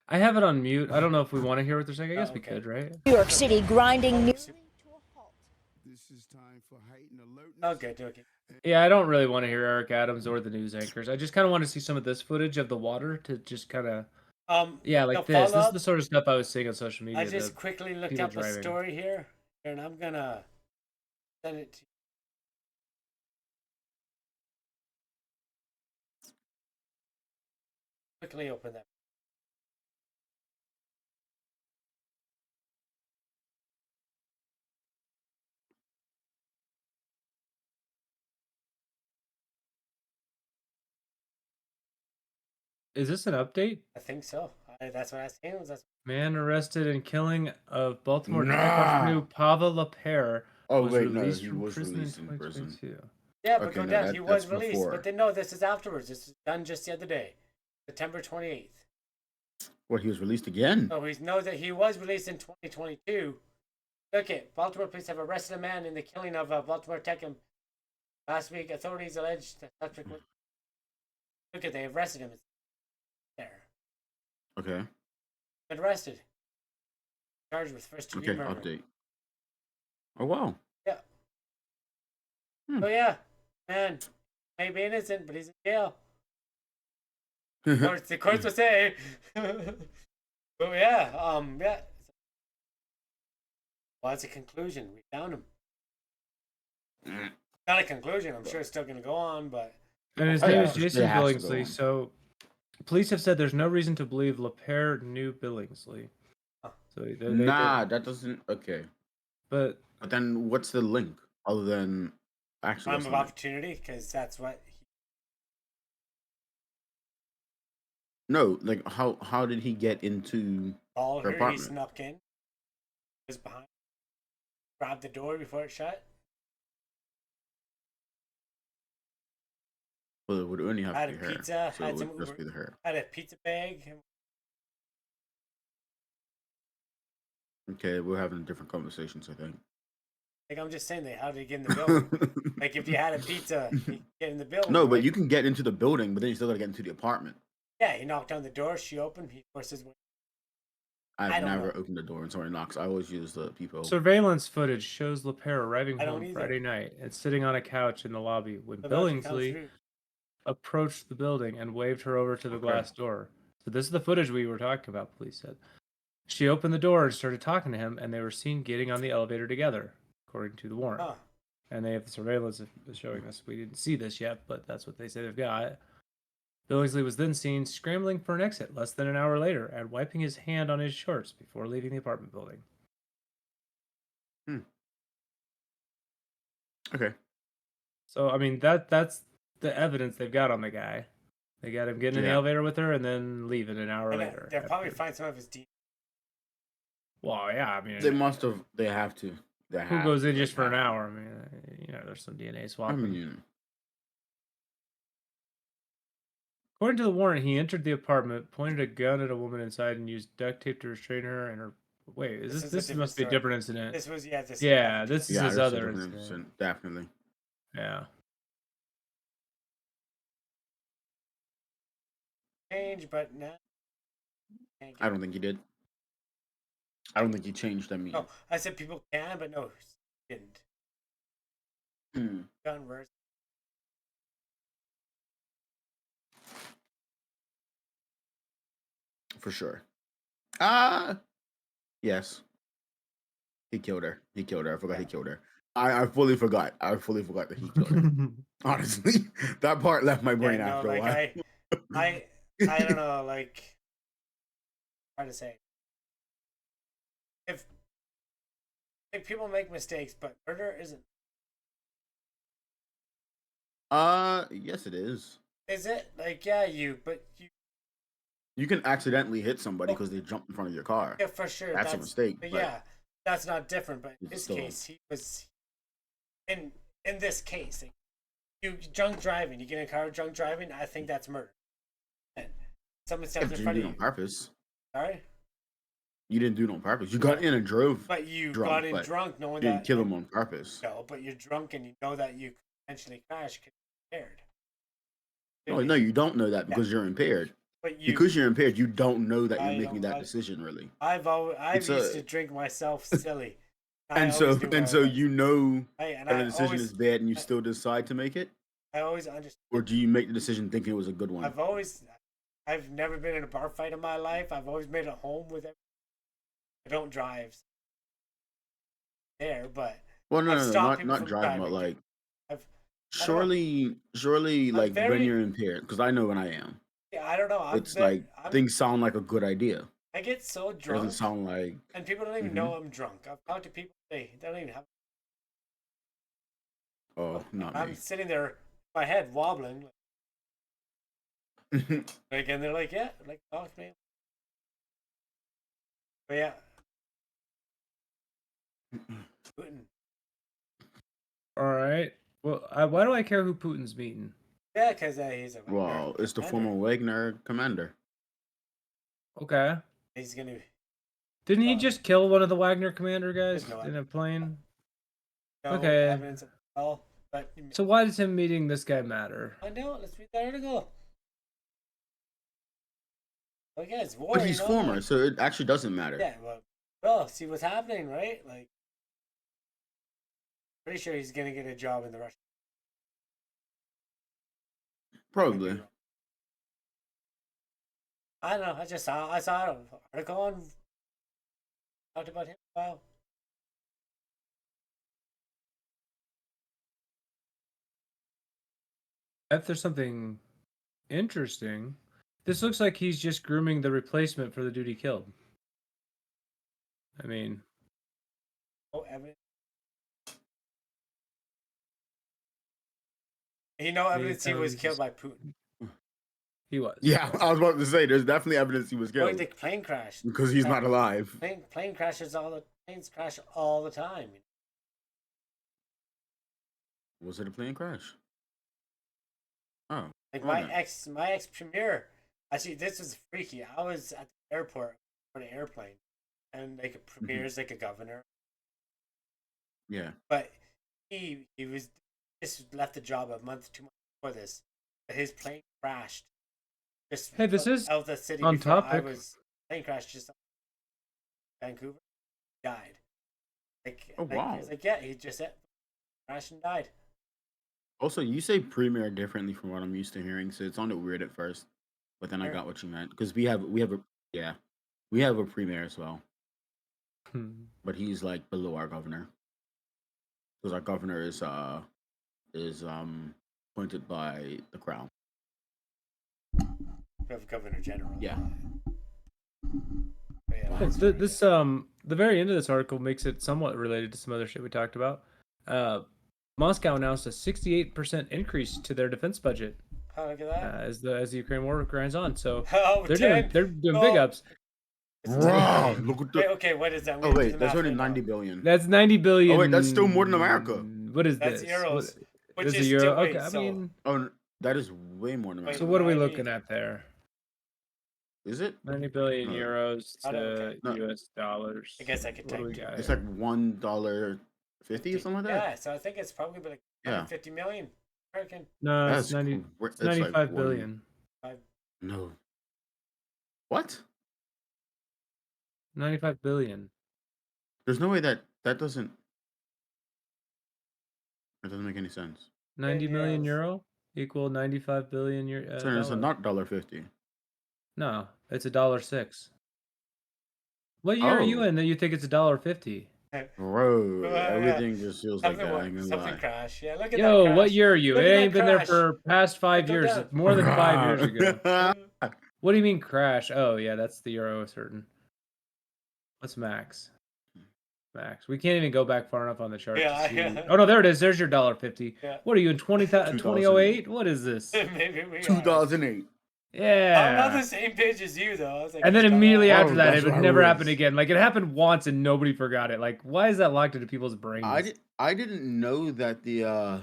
I have it on mute. I don't know if we want to hear what they're saying. I guess we okay. could, right? New York City grinding nearly to a halt. This is time for heightened alertness. Okay. Yeah, I don't really want to hear Eric Adams or the news anchors. I just kind of want to see some of this footage of the water to just kind of yeah, like this. This is the sort of stuff I was seeing on social media. I just quickly looked up a story here, and I'm gonna send it to you. Quickly open that. Is this an update? I think so. That's what I was saying. Man arrested in killing of Baltimore entrepreneur Pavel Lapierre. Oh was wait, no, released he from was prison released in in prison. 2022. Yeah, but Okay, go no, down. He was that's released, before. but then no, this is afterwards. This is done just the other day, September 28th. What, he was released again? So he knows that he was released in 2022. Okay, Baltimore police have arrested a man in the killing of Baltimore tech last week. Authorities alleged that subsequent. Look at they arrested him. It's there. Okay. Been arrested. Charged with first degree murder. Update. Oh wow. Yeah. Hmm. Oh yeah, man. May be innocent, but he's in jail. The courts will say. But yeah, yeah. Well, that's a conclusion. We found him. Not a conclusion. I'm sure it's still going to go on, but. And his name is Jason Billingsley. So, police have said there's no reason to believe Lapierre knew Billingsley. So that doesn't. Okay. But then, what's the link other than actually? Crime of opportunity, because that's what. No, like how did he get into her apartment? He snuck in. Was behind. Grabbed the door before it shut. Well, it would only have to be her. Pizza, so it would just be the hair. Had a pizza bag. Okay, we're having different conversations, I think. Like I'm just saying, how did he get in the building? Like if you had a pizza, you get in the building. No, but you can get into the building, but then you still gotta get into the apartment. Yeah, he knocked on the door. She opened. He forced his way. I I've don't never know. opened the door when someone knocks. I always use the peephole. Surveillance footage shows LePere arriving I don't home either. Friday night and sitting on a couch in the lobby when About to come Billingsley through. approached the building and waved her over to the Okay. glass door. So this is the footage we were talking about, police said. She opened the door and started talking to him, and they were seen getting on the elevator together, according to the warrant. Huh. And they have the surveillance showing us. We didn't see this yet, but that's what they say they've got. Billingsley was then seen scrambling for an exit less than an hour later and wiping his hand on his shorts before leaving the apartment building. Okay. So I mean that's the evidence they've got on the guy. They got him getting in the Yeah. elevator with her and then leaving an hour And later. they'll probably find some of his DNA. Well, yeah, I mean, They must have. They have to. They who have goes to, in they just for an have to. hour? I mean, there's some DNA I swapping. mean, According to the warrant, he entered the apartment, pointed a gun at a woman inside, and used duct tape to restrain her and her. Wait, This is a this different must be a story. different incident. This was this. Yeah, this is yeah, his this is a other different incident. incident, definitely. Yeah. Change, but now. I don't think he did. I don't think he changed. I mean, No, I said people can, but no, he didn't. hmm, Gun versus. for sure. Yes. He killed her. He killed her. I forgot he killed her. I fully forgot. I fully forgot that he killed her. Honestly, that part left my brain Yeah, no, after a like while. I don't know, like, hard to say. If like people make mistakes, but murder isn't. Yes, it is. Is it like yeah, but you You can accidentally hit somebody Oh. because they jumped in front of your car. yeah for sure That's a mistake. But But yeah, that's not different. But in it's this still- case, he was in this case. Like, you drunk driving, you get in a car drunk driving. I think that's murder. And someone yeah, steps but in you front did of it on you. purpose. Sorry, You didn't do it on purpose. You got in and drove. but you Drunk, got in but drunk, knowing You didn't that kill him on purpose. No, but you're drunk and you know that you could potentially crash because you're impaired. No, you don't know that because you're impaired. But you, Because you're impaired, you don't know that you're I making don't that like- decision. Really, I've It's used a- to drink myself silly. and so you know and that I the decision always, is bad, and you still decide to make it, I always understand. or do you make the decision thinking it was a good one? I've never been in a bar fight in my life. I've always made it home with it. I don't drive there, but Well, no, I've no, no, stopped people not from driving, but driving. like I've, I don't know. surely, like when very- you're impaired, because I know when I am, yeah, I don't know. it's like things sound like a good idea. I get so It doesn't drunk, sound like and people don't even Mhm. know I'm drunk. I've talked to people, they don't even have. not I'm me. sitting there, my head wobbling, like, and they're like, "Yeah, like talk to me." But yeah, Putin. All right. Well, why do I care who Putin's meeting? Yeah, because he's a Well, it's the commander. former Wagner commander. Okay. He's gonna. Didn't he Uh, just kill one of the Wagner commander guys There's no in a plane? No Okay. evidence at all, but So why does him meeting this guy matter? I know. Let's read that article. Well, yeah, it's war. But he's you know, former, like- so it actually doesn't matter. Yeah, well, see what's happening, right? Like, pretty sure he's gonna get a job in the Russian. Probably. I don't know. I saw an article on talked about him. Wow. If there's something interesting, this looks like he's just grooming the replacement for the dude he killed. I mean, No evidence. You know, evidence he was killed by Putin. he was. Yeah, I was about to say there's definitely evidence he was Going killed the plane crashed. because he's not alive. Planes crash all the time. Was it a plane crash? Oh, Like okay. my ex premier. Actually, this was freaky. I was at the airport on an airplane, and like a premier's like a governor, Yeah. but he was just left the job a month, 2 months before this. But his plane crashed just Hey, this is out of the city on before I topic. was plane crashed just Vancouver, died. Oh, wow. He's like, yeah, he just crashed and died. Also, you say premiere differently from what I'm used to hearing, so it sounded weird at first, but then I Sure. got what you meant because we have a premiere as well, but he's like below our governor because our governor is appointed by the crown. We have Governor General. Yeah. But yeah, Wow. that's The, right. this the very end of this article makes it somewhat related to some other shit we talked about. Moscow announced a 68% increase to their defense budget Oh, look at that. as the Ukraine war grinds on. So Oh, they're 10. doing big Oh, ups. it's Wow, 10. look at Wait, the. okay, what is that? Oh We didn't do wait, the that's math only right now. 90 billion. That's 90 billion. Oh wait, that's still more than America. What is That's this? euros, What, which this is a euro? still- Okay, wait, I so- mean, Oh, that is way more than Wait, so America. what are we 90 looking at there? Is it? 90 billion No. euros I don't- to okay. No. US dollars. I guess I could What do we type got It's here? like $1.50 or something like that. Yeah, so I think it's probably like Yeah. 150 million American. No, That's it's 90. cra- It's it's like 95 one- billion. No. What? 95 billion. There's no way that doesn't. That doesn't make any sense. 90 million euros. euro equal 95 billion So it's dollars. not $1.50. No, it's $1.06. What year are you Oh. in that you think it's $1.50? Bro, Yeah. everything just feels like Something, that. I ain't gonna something lie. crash. Yeah, look at Yo, that what crash. year are you? Look It at ain't that been there crash. for past 5 Go years. down. It's more than 5 years ago. Oh, What do you mean crash? Oh, yeah, that's the euro certain. What's max? Max. We can't even go back far enough on the chart Yeah, to see. yeah. Oh no, there it is. There's your $1.50. Yeah. What are you in 2008? What is this? Maybe we are. 2008. I'm Yeah. on the same page as you, though. I was like, And then it's immediately dumbass. after Oh, that, that's it would what I never was. happen again. Like it happened once and nobody forgot it. Like, why is that locked into people's brains? I didn't know that the was that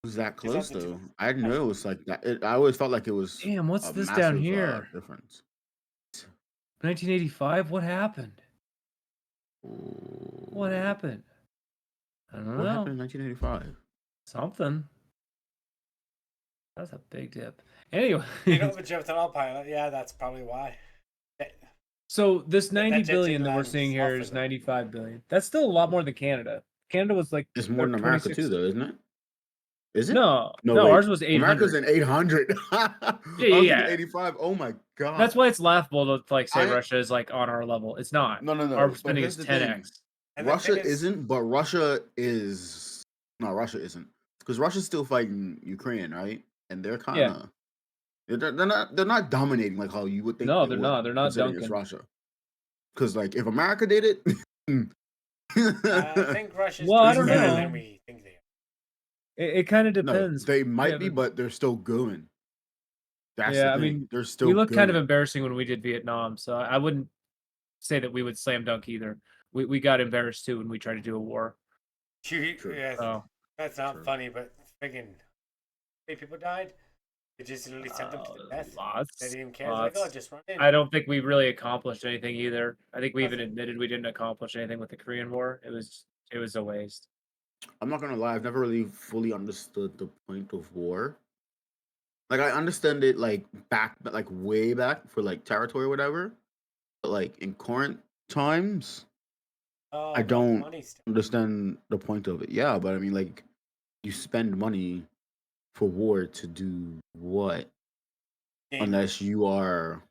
Is that close the though. I didn't know it was like that. I always felt like it was Damn, what's a this massive, down here? difference. 1985? What happened? What happened? I don't What know. happened in 1985? Something. That's a big dip. Anyway, You know, but jumped on autopilot. Yeah, that's probably why. so this that 90 jet billion that we're lands seeing here off is of it. 95 billion. That's still a lot more than Canada. Canada was like It's more than America 26 too, though, isn't it? Is it? No, No, no, wait. ours was 800. America's in 800. I was thinking yeah. 85. Oh my god. That's why it's laughable to like say I- Russia is like on our level. It's not. No. Our but spending here's is the thing. 10x. And the Russia thing is- isn't, but Russia is. No, Russia isn't, because Russia's still fighting Ukraine, right? And they're kind of. They're not dominating like how you would think. No, they they're would, not. They're not considering it's dunking. Russia. Because like if America did it, I think Russia's Well, I doing don't better know. than we think they are. It kind of no, depends. they might Yeah, be, but they're still going. That's Yeah, the I thing. mean, They're still. we look kind of going. embarrassing when we did Vietnam, so I wouldn't say that we would slam dunk either. We got embarrassed too when we tried to do a war. True. Yeah, So that's not True. funny, but friggin' how many people died? They just literally sent them to the death. They lots. didn't even care. It's like, oh, Lots. just run in. I don't think we really accomplished anything either. I think we even Nothing. admitted we didn't accomplish anything with the Korean War. It was a waste. I'm not gonna lie. I've never really fully understood the point of war. Like I understand it like way back for like territory or whatever, but like in current times, Oh, I about don't money stuff. understand the point of it. Yeah, but I mean, like, you spend money for war to do what? Game. Unless you are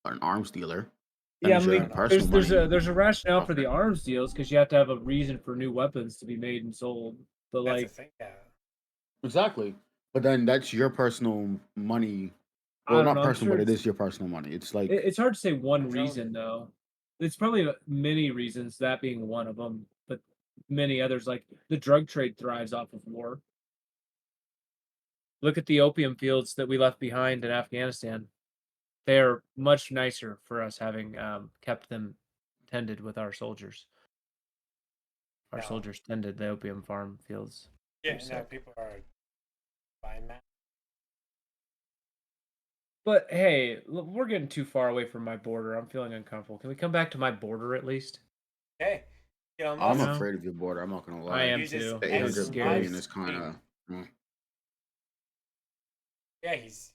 an arms dealer. Yeah, I Unless you mean, have personal there's a money. rationale for the arms deals because you have to have a reason for new weapons to be made and sold. But That's like, the thing. Yeah. Exactly. But then that's your personal money. I Well, don't not know, I'm personal, sure but it it's- is your personal money. It's like it's hard to say one Control. reason though. It's probably many reasons, that being one of them, but many others. Like the drug trade thrives off of war. Look at the opium fields that we left behind in Afghanistan. They're much nicer for us having kept them tended with our soldiers. Our Yeah. soldiers tended the opium farm fields. Yeah. They're Now sick. people are buying that. But hey, we're getting too far away from my border. I'm feeling uncomfortable. Can we come back to my border at least? Okay. Elon I'm Musk. No. afraid of your border. I'm not gonna lie. I am Uses too. The It's 800 scary. billion is kind of. Yeah, he's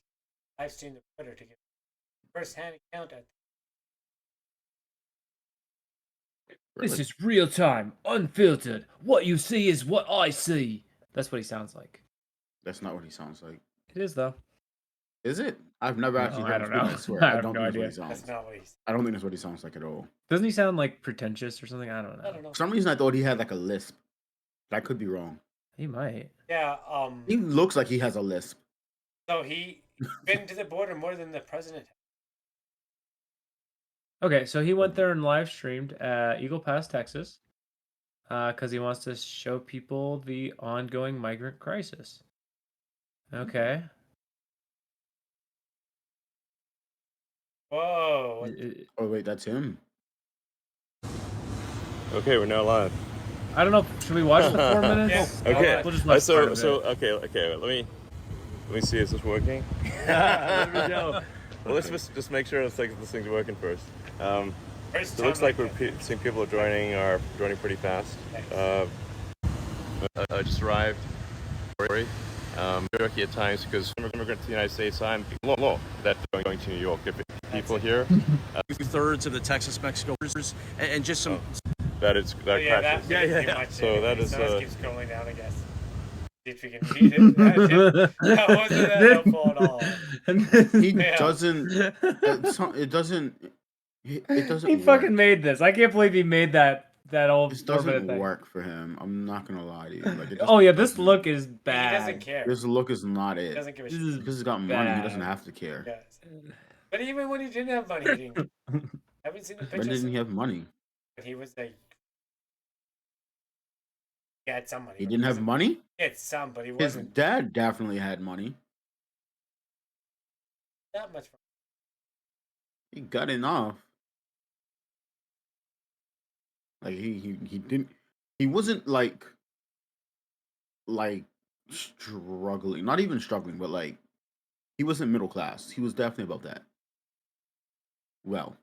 live stream to Twitter to get first-hand account at. This is real time, unfiltered. What you see is what I see. That's what he sounds like. That's not what he sounds like. It is though. Is it? I've never actually I heard him don't speak. know. I swear, I I have don't no think that's what idea. he sounds. That's not what he's. I don't think that's what he sounds like at all. Doesn't he sound like pretentious or something? I don't know. I don't know. For some reason, I thought he had like a lisp. But I could be wrong. He might. Yeah. He looks like he has a lisp. So he been to the border more than the president. Okay, so he went there and live streamed at Eagle Pass, Texas, because he wants to show people the ongoing migrant crisis. Okay. Whoa. Oh wait, that's him. Okay, we're now live. I don't know. Should we watch the 4 minutes? Yeah. Okay, We'll just watch part of it. okay. Let me see. Is this working? There we go. Well, let's just make sure this thing's working first. First So it looks time like we're seeing people are joining pretty fast. I just arrived. Very tricky at times because immigrants to the United States. I'm low that going to New York. If people here, 2/3 of the Texas-Mexico borders, and just some. that Oh, yeah, crashes. Much So that is, let's keep scrolling down, I guess. See if we can read it. That wasn't that helpful at all. He Yeah. doesn't. It doesn't. It doesn't. He fucking work. made this. I can't believe he made that old This 4 minute doesn't thing. work for him. I'm not gonna lie to you. Like, it just Oh yeah, this doesn't- look is He bad. doesn't care. This look is not He it. doesn't give a This shit. is Because he's got money, he doesn't bad. have to care. Yes. But even when he didn't have money, he didn't. Haven't seen the When pictures. didn't he have money? But he was like, he had some money. He but didn't have wasn't- money? He had some, but he His wasn't dad definitely had money. that much. He got enough. Like he didn't. He wasn't like struggling. Not even struggling, but like he wasn't middle class. He was definitely above that. Well,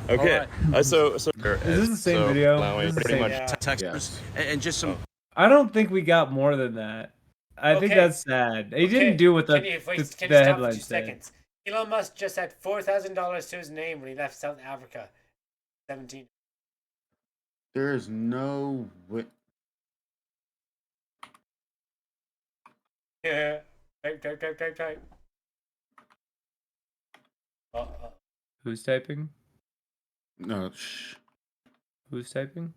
Okay. So Is this the same video? allowing This is the pretty same- much. Yeah. Texas, and just some. I don't think we got more than that. I think Okay. that's sad. He Okay, didn't do what the, Can you the stop for headline 2 said. seconds? Elon Musk just had $4,000 to his name when he left South Africa. 17. there is no way. Yeah. Type. Who's typing? No, shh. Who's typing?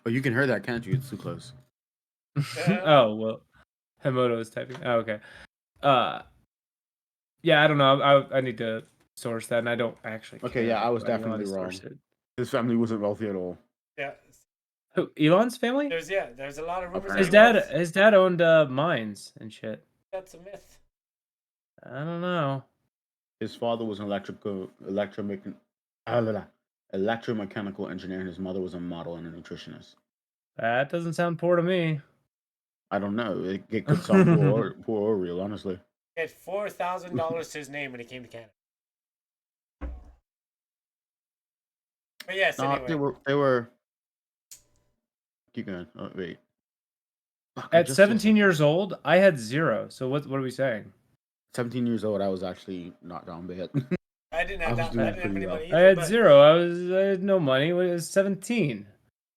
Oh, you can hear that, can't you? It's too close. Oh well, Hemoto is typing. Oh, okay. Yeah, I don't know. I need to source that, and I don't actually. Okay, care yeah, I was about Elon definitely to wrong. source it. His family wasn't wealthy at all. Yeah. Who? Elon's family? There's a lot of rumors. His His that dad. he was. His dad owned mines and shit. That's a myth. I don't know. His father was an electromechanical engineer, and his mother was a model and a nutritionist. That doesn't sound poor to me. I don't know. It could sound poor or real, honestly. He had $4,000 to his name when he came to Canada. But yes, No, anyway. they were. Keep going. Oh, wait. Fuck, I At just saw 17 something. years old, I had 0. So what are we saying? 17 years old, I was actually not down bad. I didn't I have was that. doing I didn't have pretty any well. money I either, had but 0. I had no money. When I was 17.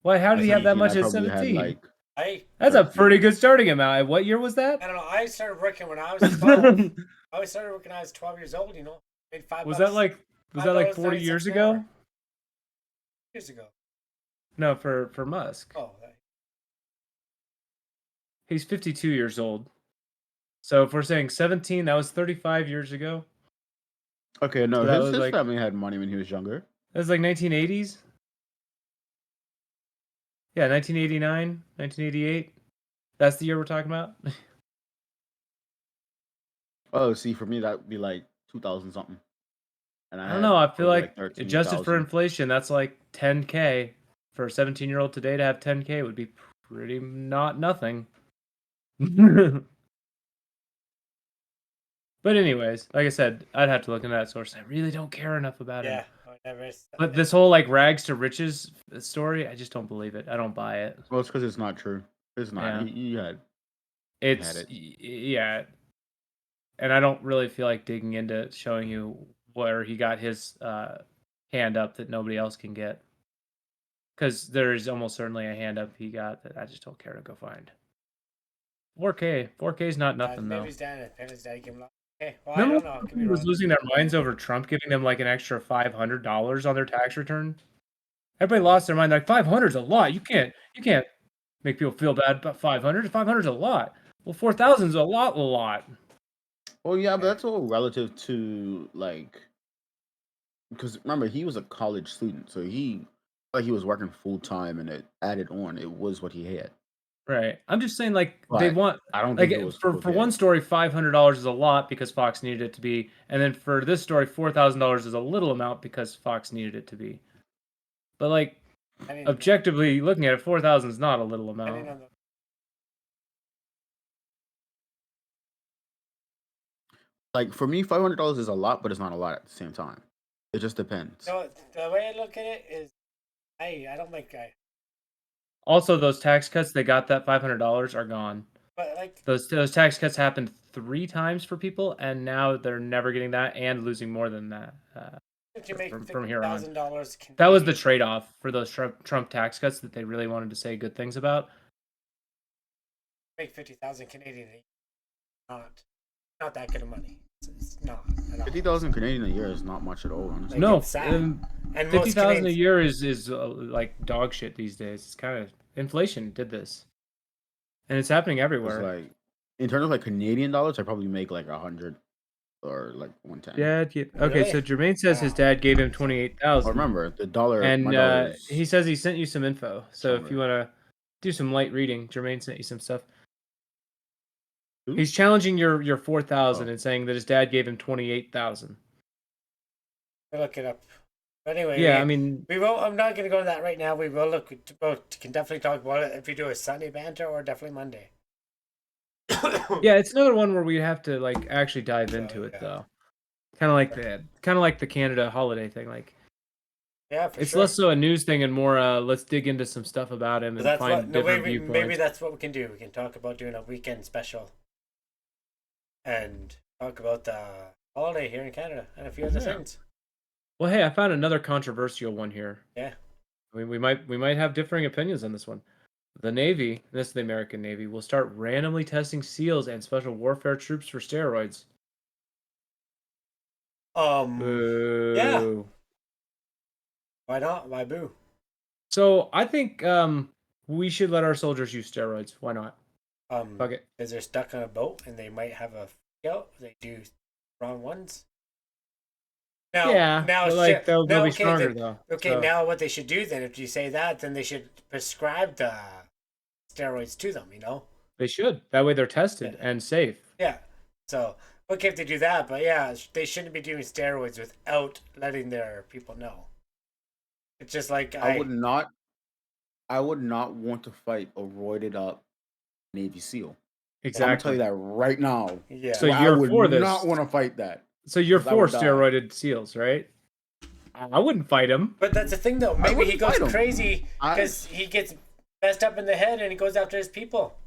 Why? How did he have that 17, much I at probably had, 17? like, That's a 13. pretty good starting amount. What year was that? I don't know. I started working when I was 12. I started working when I was 12 years old, you know. Made $5. Was that like $5.30 40 years an ago? hour. Years ago. No, for Musk. Oh, He's 52 years old. So if we're saying 17, that was 35 years ago. Okay, no, So that was his like- family had money when he was younger. That was like 1980s. Yeah, 1989, 1988. That's the year we're talking about. Oh, see, for me, that would be like 2000 something. And I don't know. I feel probably, like 13,000. adjusted for inflation, that's like 10K. For a 17-year-old today to have 10K would be pretty not nothing. But anyways, like I said, I'd have to look into that source. I really don't care enough about yeah. it. Whatever. But this whole like rags to riches story, I just don't believe it. I don't buy it. Well, it's because it's not true. It's not. Yeah. He had It's it. yeah, and I don't really feel like digging into showing you where he got his hand up that nobody else can get, because there is almost certainly a hand up he got that I just don't care to go find. 4K is not nothing though. Maybe his dad gave him. Okay, well, Remember I don't know. Could be everyone was wrong. losing their minds over Trump giving them like an extra $500 on their tax return? Everybody lost their mind. Like 500 is a lot. You can't make people feel bad about 500. 500 is a lot. Well, 4,000 is a lot. Well, yeah, but that's all relative to like, because remember he was a college student, so he was working full time, and it added on. It was what he had. Right. I'm just saying, like, they But want, I don't like, think it was for okay. one story, $500 is a lot because Fox needed it to be, and then for this story, $4,000 is a little amount because Fox needed it to be. But like, objectively looking at it, 4,000 is not a little amount. Like for me, $500 is a lot, but it's not a lot at the same time. It just depends. So the way I look at it is, I don't think Also, those tax cuts they got that $500 are gone. but like Those tax cuts happened 3 times for people, and now they're never getting that and losing more than that. if you make From here on. $50,000, That was the trade-off for those Trump tax cuts that they really wanted to say good things about. make 50,000 Canadian. Not that good of money. It's not. 50,000 Canadian a year is not much at all, honestly. No, it's sad. And 50,000 a year is like dog shit these days. It's kind of inflation did this, and it's happening It's everywhere. like in terms of like Canadian dollars, I probably make like 100 or like 110. Okay, so Jermaine says his dad gave him 28,000. Oh, remember the dollar, and my dollar is he says he sent you some info. So if somewhere. you want to do some light reading, Jermaine sent you some stuff. Who? He's challenging your 4,000 Oh. and saying that his dad gave him 28,000. Look it up. But anyway, Yeah, I mean, we will. I'm not going to go into that right now. We will look. Can definitely talk about it if we do a Sunday banter or definitely Monday. yeah, it's another one where we have to like actually dive into it though. Kind of like the Canada holiday thing. Like, yeah, for it's sure. less so a news thing and more let's dig into some stuff about him and That's find what. different viewpoints. Maybe that's what we can do. We can talk about doing a weekend special, and talk about the holiday here in Canada and a few other things. Well, hey, I found another controversial one here. Yeah. I mean, we might have differing opinions on this one. The Navy, this is the American Navy, will start randomly testing SEALs and special warfare troops for steroids. Boo. Yeah. Why not? Why boo? So I think we should let our soldiers use steroids. Why not? Fuck it. Because they're stuck on a boat and they might have a freak out. They do wrong ones. Now, but like they'll be stronger then, though. Okay, so. Now what they should do then, if you say that, then they should prescribe the steroids to them. You know. They should. That way they're tested and safe. Yeah. So okay if they do that, but yeah, they shouldn't be doing steroids without letting their people know. It's just like I would not want to fight a roided up Navy SEAL. Exactly. I'm gonna tell you that right now. Yeah. So you're for this? Not want to fight that. So you're for steroided SEAls, right? I wouldn't fight him. But that's the thing, though. Maybe he goes crazy because he gets messed up in the head and he goes after his people.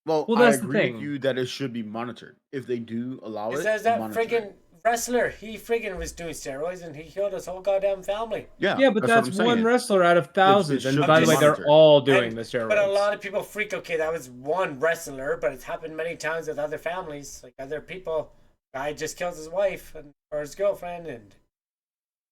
Well, that's I the agree thing. with you that it should be monitored. If they do allow it, There's that monitor friggin' it. wrestler. He friggin' was doing steroids and he killed his whole goddamn family. Yeah, but that's what I'm one saying. wrestlers out of thousands. And should by be the way, they're monitored. all doing the steroids. But a lot of people freak. Okay, that was one wrestler, but it's happened many times with other families, like other people. Guy just kills his wife or his girlfriend, and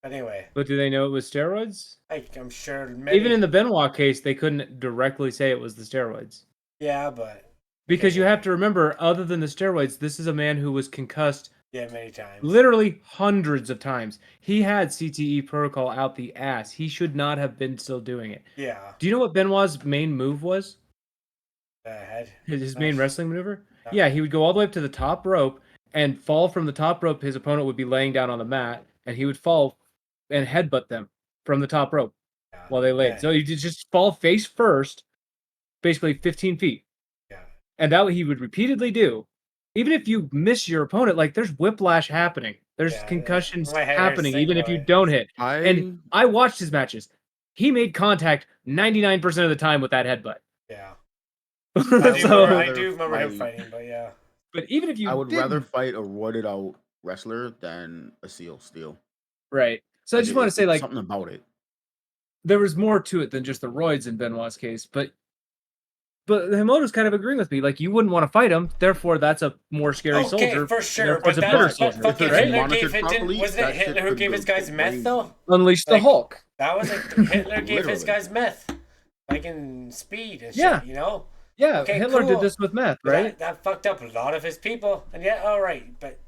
anyway. But do they know it was steroids? I'm sure. Even in the Benoit case, they couldn't directly say it was the steroids. Yeah, but because you have to remember, other than the steroids, this is a man who was concussed. Yeah, many times. Literally hundreds of times. He had CTE protocol out the ass. He should not have been still doing it. Yeah. Do you know what Benoit's main move was? His main wrestling maneuver? Yeah, he would go all the way up to the top rope and fall from the top rope. His opponent would be laying down on the mat, and he would fall and headbutt them from the top rope while they laid. So he'd just fall face first, basically 15 feet. Yeah. And that he would repeatedly do. Even if you miss your opponent, like there's whiplash happening. There's concussions happening, even if you don't hit. And I watched his matches. He made contact 99% of the time with that headbutt. Yeah. I do remember him fight- fighting, but yeah. But even if you I would didn't, rather fight a roided out wrestler than a SEAL steel. right? So I just want to say, it's like, something about it. there was more to it than just the roids in Benoit's case, but Himoto's kind of agreeing with me. Like, you wouldn't want to fight him, therefore that's a more scary soldier. Okay, for sure. But But a better that soldier, fucking right? Hitler Monitored gave it. properly, Wasn't it that shit Hitler who could gave go his guys meth crazy. though? Unleash the Like, Hulk. That was like Hitler gave his Literally. guys meth, like in Speed and shit. Yeah. You know. Yeah, Okay, Hitler cool. did this with meth, But right? That fucked up a lot of his people, and yeah, all right, but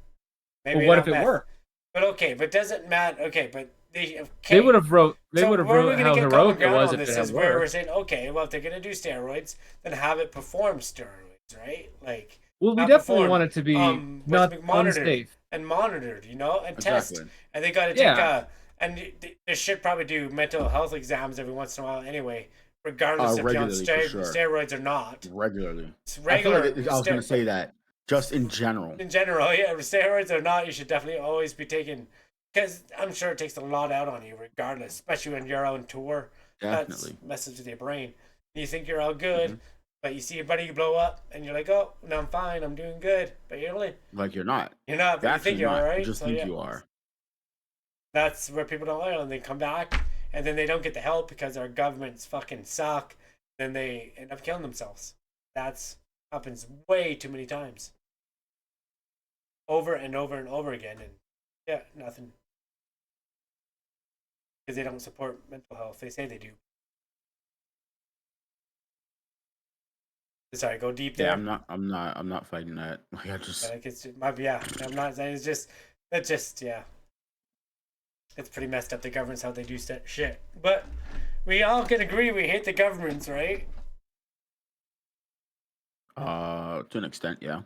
maybe But what not if it meth. worked? But okay, but doesn't matter. Okay, but They okay. would have wrote. They So would have where are we wrote gonna how get common heroic it ground was on if this? it Is had where we're worked. saying, okay, well, if they're gonna do steroids, then have it perform steroids, right? Like, Well, we not definitely perform, want it to be what's not it, monitored unsafe. and monitored, you know, and test. Exactly. And they got to take Yeah. and they should probably do mental health exams every once in a while anyway, regardless if you're on Regularly, for sure. steroids or not. Regularly. It's I regular. feel like I was going to say that just in general. In general, yeah, steroids or not, you should definitely always be taking, because I'm sure it takes a lot out on you, regardless, especially when you're on tour. Definitely. That messes with your brain. You think you're all good, Mhm. but you see your buddy blow up, and you're like, "Oh, no, I'm fine, I'm doing good," but you're not. Like you're not. You're not. You're But you actually think you're not. all right. You just So, think yeah. you are. That's where people don't learn, and they come back, and then they don't get the help because our governments fucking suck. Then they end up killing themselves. That's happens way too many times, over and over and over again, and yeah, nothing. Because they don't support mental health. They say they do. Sorry, go deep there. Yeah, I'm not fighting that. Like I just Like it's yeah. I'm not saying it's just yeah. It's pretty messed up. The government's how they do shit. But we all can agree we hate the governments, right? to an extent, yeah.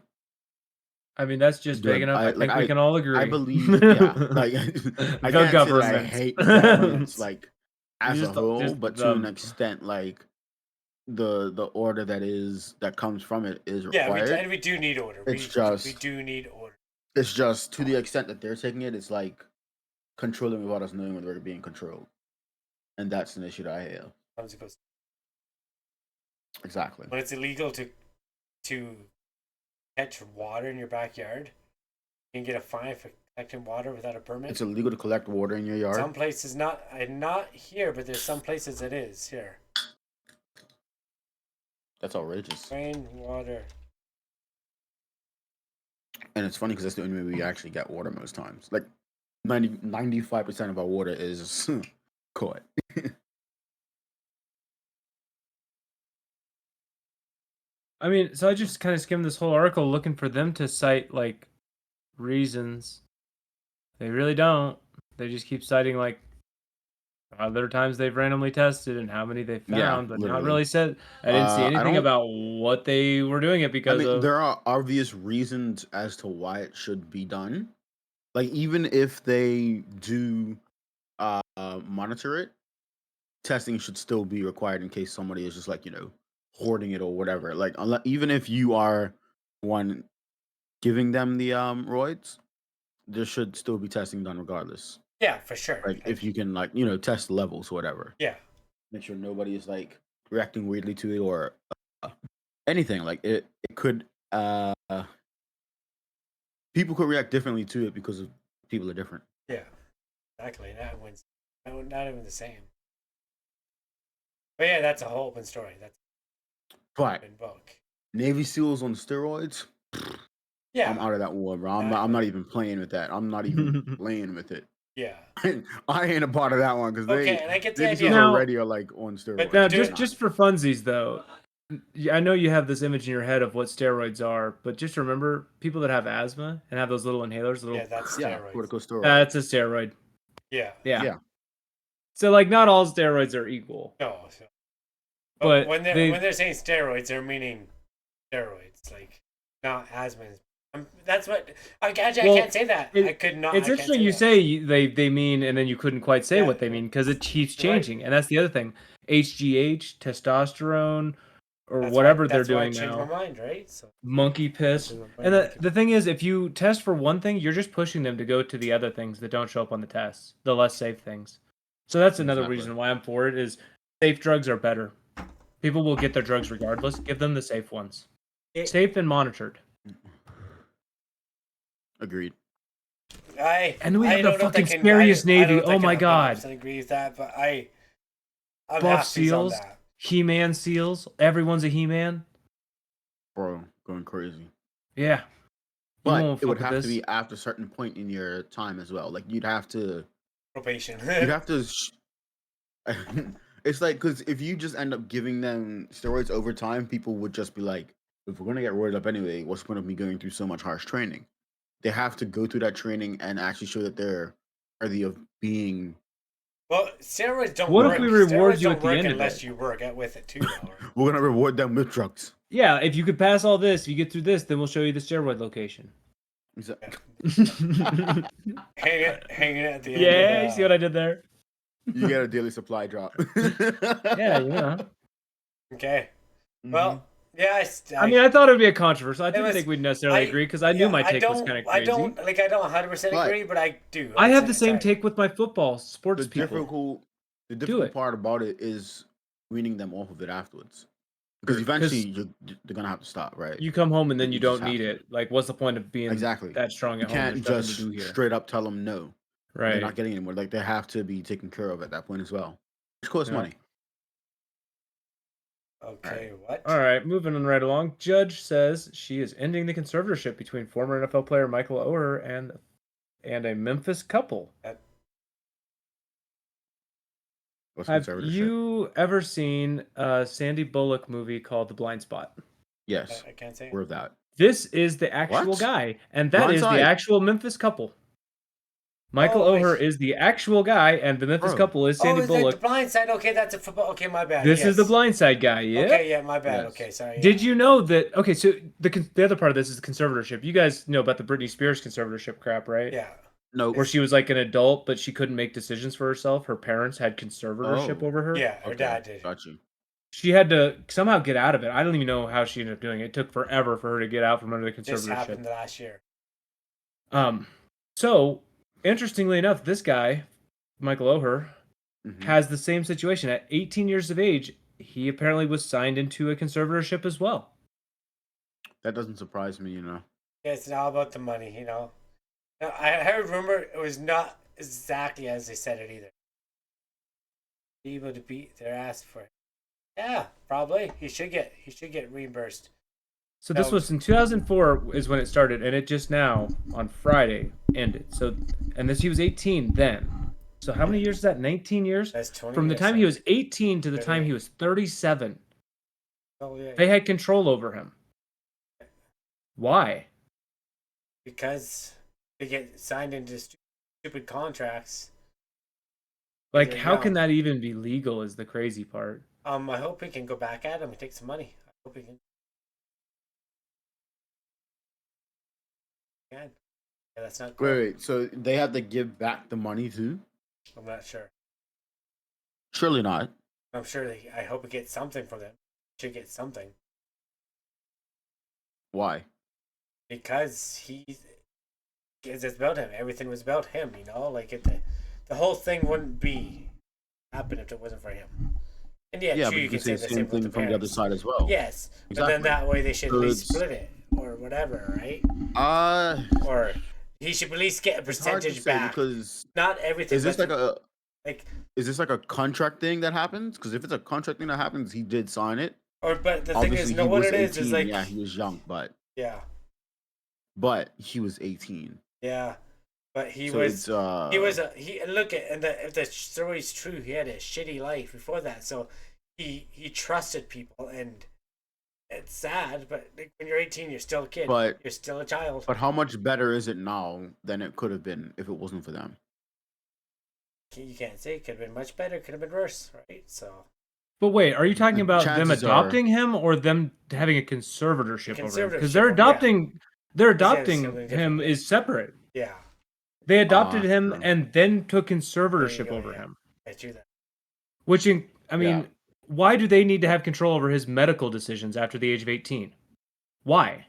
I mean, that's just big Dude, enough. I think we can all agree. I believe, yeah. Like I The can't say that I government. hate governments like as a Just- whole, just but to an them. extent, like the order that comes from it is Yeah, required. and we do need order. It's we just- do need order. It's just to the extent that they're taking it, it's like controlling without us knowing whether we're being controlled, and that's an issue that I have. Sometimes it goes Exactly. when it's illegal to catch water in your backyard. You can get a fine for collecting water without a permit. It's illegal to collect water in your yard. Some places not here, but there's some places it is here. That's outrageous. Rainwater. And it's funny because that's the only way we actually get water most times. Like 95% of our water is caught. I mean, so I just kind of skimmed this whole article looking for them to cite like reasons. They really don't. They just keep citing like other times they've randomly tested and how many they found, Yeah, but not literally. really said. I didn't see I anything don't- about what they were doing it I because mean, of. there are obvious reasons as to why it should be done. Like even if they do monitor it, testing should still be required in case somebody is just like hoarding it or whatever. Like even if you are one giving them the roids, there should still be testing done regardless. Yeah, for sure. Like if you can test levels or whatever. Yeah. Make sure nobody is like reacting weirdly to it or anything. Like it could people could react differently to it because of people are different. Yeah, exactly. Not even the same. But yeah, that's a whole open story. That's But an open book. Navy SEALs on steroids, Yeah, I'm out of that war, bro. I'm not even playing with that. I'm not even playing with it. yeah. I ain't a part of that one because Okay, and I get the Navy idea. SEALs Now- already are like on steroids. Now, do just for funsies though, I know you have this image in your head of what steroids are, but just remember people that have asthma and have those little inhalers, little Yeah, that's yeah, steroids. corticosteroid. that's a steroid. Yeah. Yeah. Yeah. So like not all steroids are equal. No. But when they- they're saying steroids, they're meaning steroids, like not asthma. That's what I can't say that. I could not. It's I can't interesting you that. say they mean, and then you couldn't quite say Yeah. what they mean because it keeps You're right. changing, and that's the other thing. HGH, testosterone, or That's whatever why, they're that's why I doing changed now. my mind, right? So Monkey piss. This is a And brain the thing is, if you test for one thing, you're just pushing them to go to the other things that don't show up on the tests, the less safe things. So that's another Exactly. reason why I'm for it. Is safe drugs are better People will get their drugs regardless. Give them the safe ones. It- Safe and monitored. Agreed. And we I have the don't know if they fucking can- scariest I don't Navy. know if they Oh can my have God. 100% agree with that, but I'm Buff half on SEALs, that. He-Man SEAls. Everyone's a He-Man. Bro, going crazy. Yeah. You But won't it would fuck with have to this. be after a certain point in your time as well. Like you'd have to Probation. you'd have to it's like because if you just end up giving them steroids over time, people would just be like, if we're gonna get roided up anyway, what's the point of me going through so much harsh training? They have to go through that training and actually show that they're worthy of being. Well, steroids don't What if work. we reward Steroids you don't at the work end of unless it? you work with it too, though. We're gonna reward them with drugs. Yeah, if you could pass all this, if you get through this, then we'll show you the steroid location. Hang it at the end. Yeah, you see what I did there? You get a daily supply drop. Yeah, you know. Okay. Mm-hmm. Well, yeah, I mean, I thought it would be a controversy. I didn't was- think we'd necessarily agree because I knew my take was kind of crazy. I don't 100% But- agree, but I do. I have the It's same alright. take with my football sports the people. difficult it. part about it is weaning them off of it afterwards, because eventually they're gonna have to stop, right? You come home and then You you just don't have need to. it. Like, what's the point of being Exactly. that strong You at home? can't There's nothing just to do here. straight up tell them no. They're Right. not getting anymore. Like they have to be taken care of at that point as well, which costs Yeah. money. Okay, what? All right, moving on right along. Judge says she is ending the conservatorship between former NFL player Michael Oher and a Memphis couple. What's Have conservatorship? you ever seen a Sandy Bullock movie called The Blind Spot? Yes, I can't say. we're of that. This is the actual What? guy, and that is the Blindside. actual Memphis couple. Michael Oh, wait. Oher is the actual guy, and the Memphis Bro. couple is Sandy is Bullock. the blind side? Okay, that's a football. Okay, my bad. This is the yes. Blind Side guy, yeah? Okay, yeah, my bad. Yes. Okay, sorry. Did you know that? Okay, so the other part of this is the conservatorship. You guys know about the Britney Spears conservatorship crap, right? Yeah. No, Where she was like an adult, but she couldn't make decisions for herself. Her parents had conservatorship Oh. over her. Yeah, her okay, dad did. got you. She had to somehow get out of it. I don't even know how she ended up doing it. It took forever for her to get out from under the This conservatorship. happened last year. So interestingly enough, this guy, Michael Oher, Mhm. has the same situation. At 18 years of age, he apparently was signed into a conservatorship as well. That doesn't surprise me, you know. Yeah, it's all about the money, you know. Now, I heard rumor it was not exactly as they said it either. Be able to beat their ass for it. Yeah, probably. He should get reimbursed. So this was in 2004 is when it started, and it just now on Friday ended. So, and he was 18 then. So how many years is that? 19 years? That's 20 From the years, time so- he was 18 to the time he was 37. Oh yeah. They had control over him. Why? Because they get signed into stupid contracts. Like, They're how can young. that even be legal is the crazy part. I hope he can go back at him and take some money. I hope he can. Yeah, that's not cool. Wait, so they have to give back the money too? I'm not sure. Surely not. I'm sure I hope he gets something from them. Should get something Why? because it's about him. Everything was about him. You know, like the whole thing wouldn't be happen if it wasn't for him. And yeah, Yeah, true, but you you can can say say the the same same with the thing from the other parents. side as well. Yes, but Exactly. then that way they should So at least it's- split it or whatever, right? It's Or he should at least get a hard to percentage say back. because Not everything. is this but like a like is this like a contract thing that happens? Because if it's a contract thing that happens, he did sign it. or but the thing Obviously, is, no, he what was it is 18. like Yeah, he was young, but yeah, he was 18. yeah, but he So was. it's He was look at and if the story's true, he had a shitty life before that. So he trusted people, and it's sad. But like, when you're 18, you're still a kid. But- you're still a child. But how much better is it now than it could have been if it wasn't for them? You can't say it could have been much better. Could have been worse, right? So But wait, are you talking about them Chances adopting him or them having a conservatorship over him? Because Conservatorship, they're yeah. adopting, they're Yeah, adopting something him different. is separate. yeah, They adopted him true. and then took conservatorship go, over yeah. him. I do that. Which, I mean, Yeah. why do they need to have control over his medical decisions after the age of 18? Why?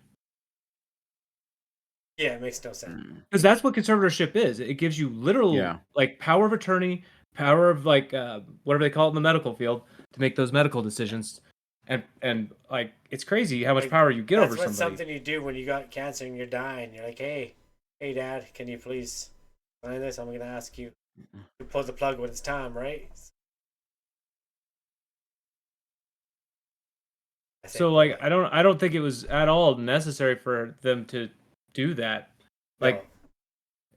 Yeah, it makes no sense. Because that's what conservatorship is. It gives you literal, Yeah. like, power of attorney, power of, like, whatever they call it in the medical field, to make those medical decisions. and like it's crazy how much Like, power you get that's over what somebody. something you do when you got cancer and you're dying. You're like, hey, Dad, can you please sign this? I'm gonna ask you to pull the plug when it's time, right? I So think, like I don't think it was at all necessary for them to do that. Like no.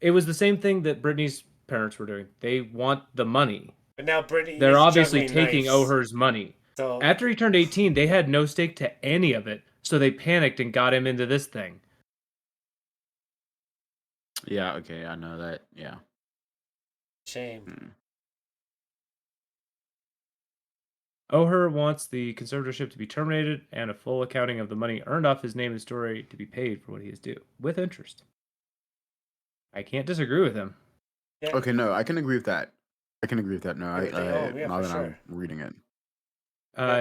it was the same thing that Britney's parents were doing. They want the money. But now Brittany They're is obviously juggling taking knives. Oher's money. So After he turned 18, they had no stake to any of it, so they panicked and got him into this thing. Yeah, okay, I know that. Yeah. shame. Mm. Oher wants the conservatorship to be terminated and a full accounting of the money earned off his name and story to be paid for what he is due, with interest. I can't disagree with him. Yeah. Okay, no, I can agree with that. I can agree with that. No, Everything home, yeah, now for that I'm sure. reading it.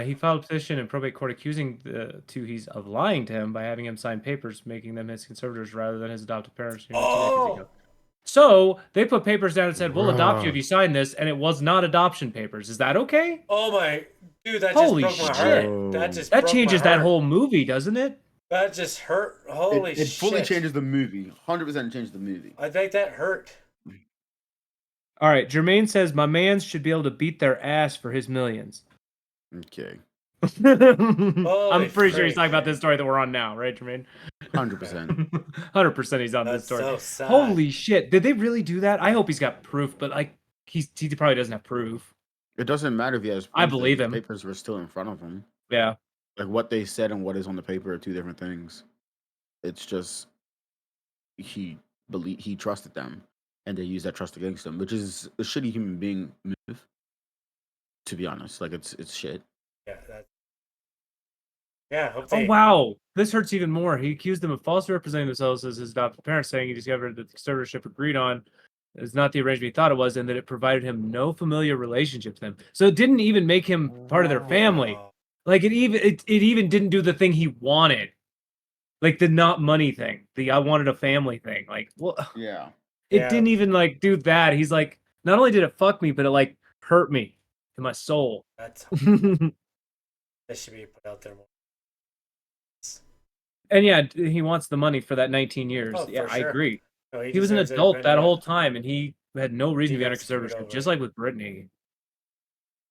He filed a petition in probate court accusing the Tuhees of lying to him by having him sign papers making them his conservators rather than his adoptive parents nearly 2 decades ago. So they put papers down and said, "We'll adopt you if you sign this," and it was not adoption papers. Is that okay? Oh my, dude, that Holy just broke my shit. heart. That just That broke changes my that heart. whole movie, doesn't it? That just hurt. Holy It fully shit. changes the movie. 100% changes the movie. I think that hurt. All right, Jermaine says my mans should be able to beat their ass for his millions. Okay. I'm pretty sure he's frick. talking about this story that we're on now, right, Jermaine? 100%. 100% he's on That's this story. so sad. Holy shit. Did they really do that? I hope he's got proof, but like he probably doesn't have proof. It doesn't matter if he has. I proof, believe the him. Papers were still in front of him. Yeah. Like what they said and what is on the paper are two different things. It's just he trusted them, and they used that trust against him, which is a shitty human being move. To be honest, like it's shit. Yeah, yeah, hope Oh they, wow, this hurts even more. He accused them of falsely representing themselves as his adopted parents, saying he discovered that the conservatorship agreed on is not the arrangement he thought it was, and that it provided him no familiar relationship to them. So it didn't even make him part of their family. Wow. Like it even didn't do the thing he wanted, like the not money thing, the I wanted a family thing. Like, well, Yeah. it Yeah. didn't even like do that. He's like, not only did it fuck me, but it like hurt me in my soul. That's And that should be put out there more. yeah, he wants the money for that 19 years. Oh, Yeah, for I sure. agree. No, He was an deserves adult every that penny whole of it. time, and he had no reason to be He under got screwed conservatorship, over. just like with Brittany.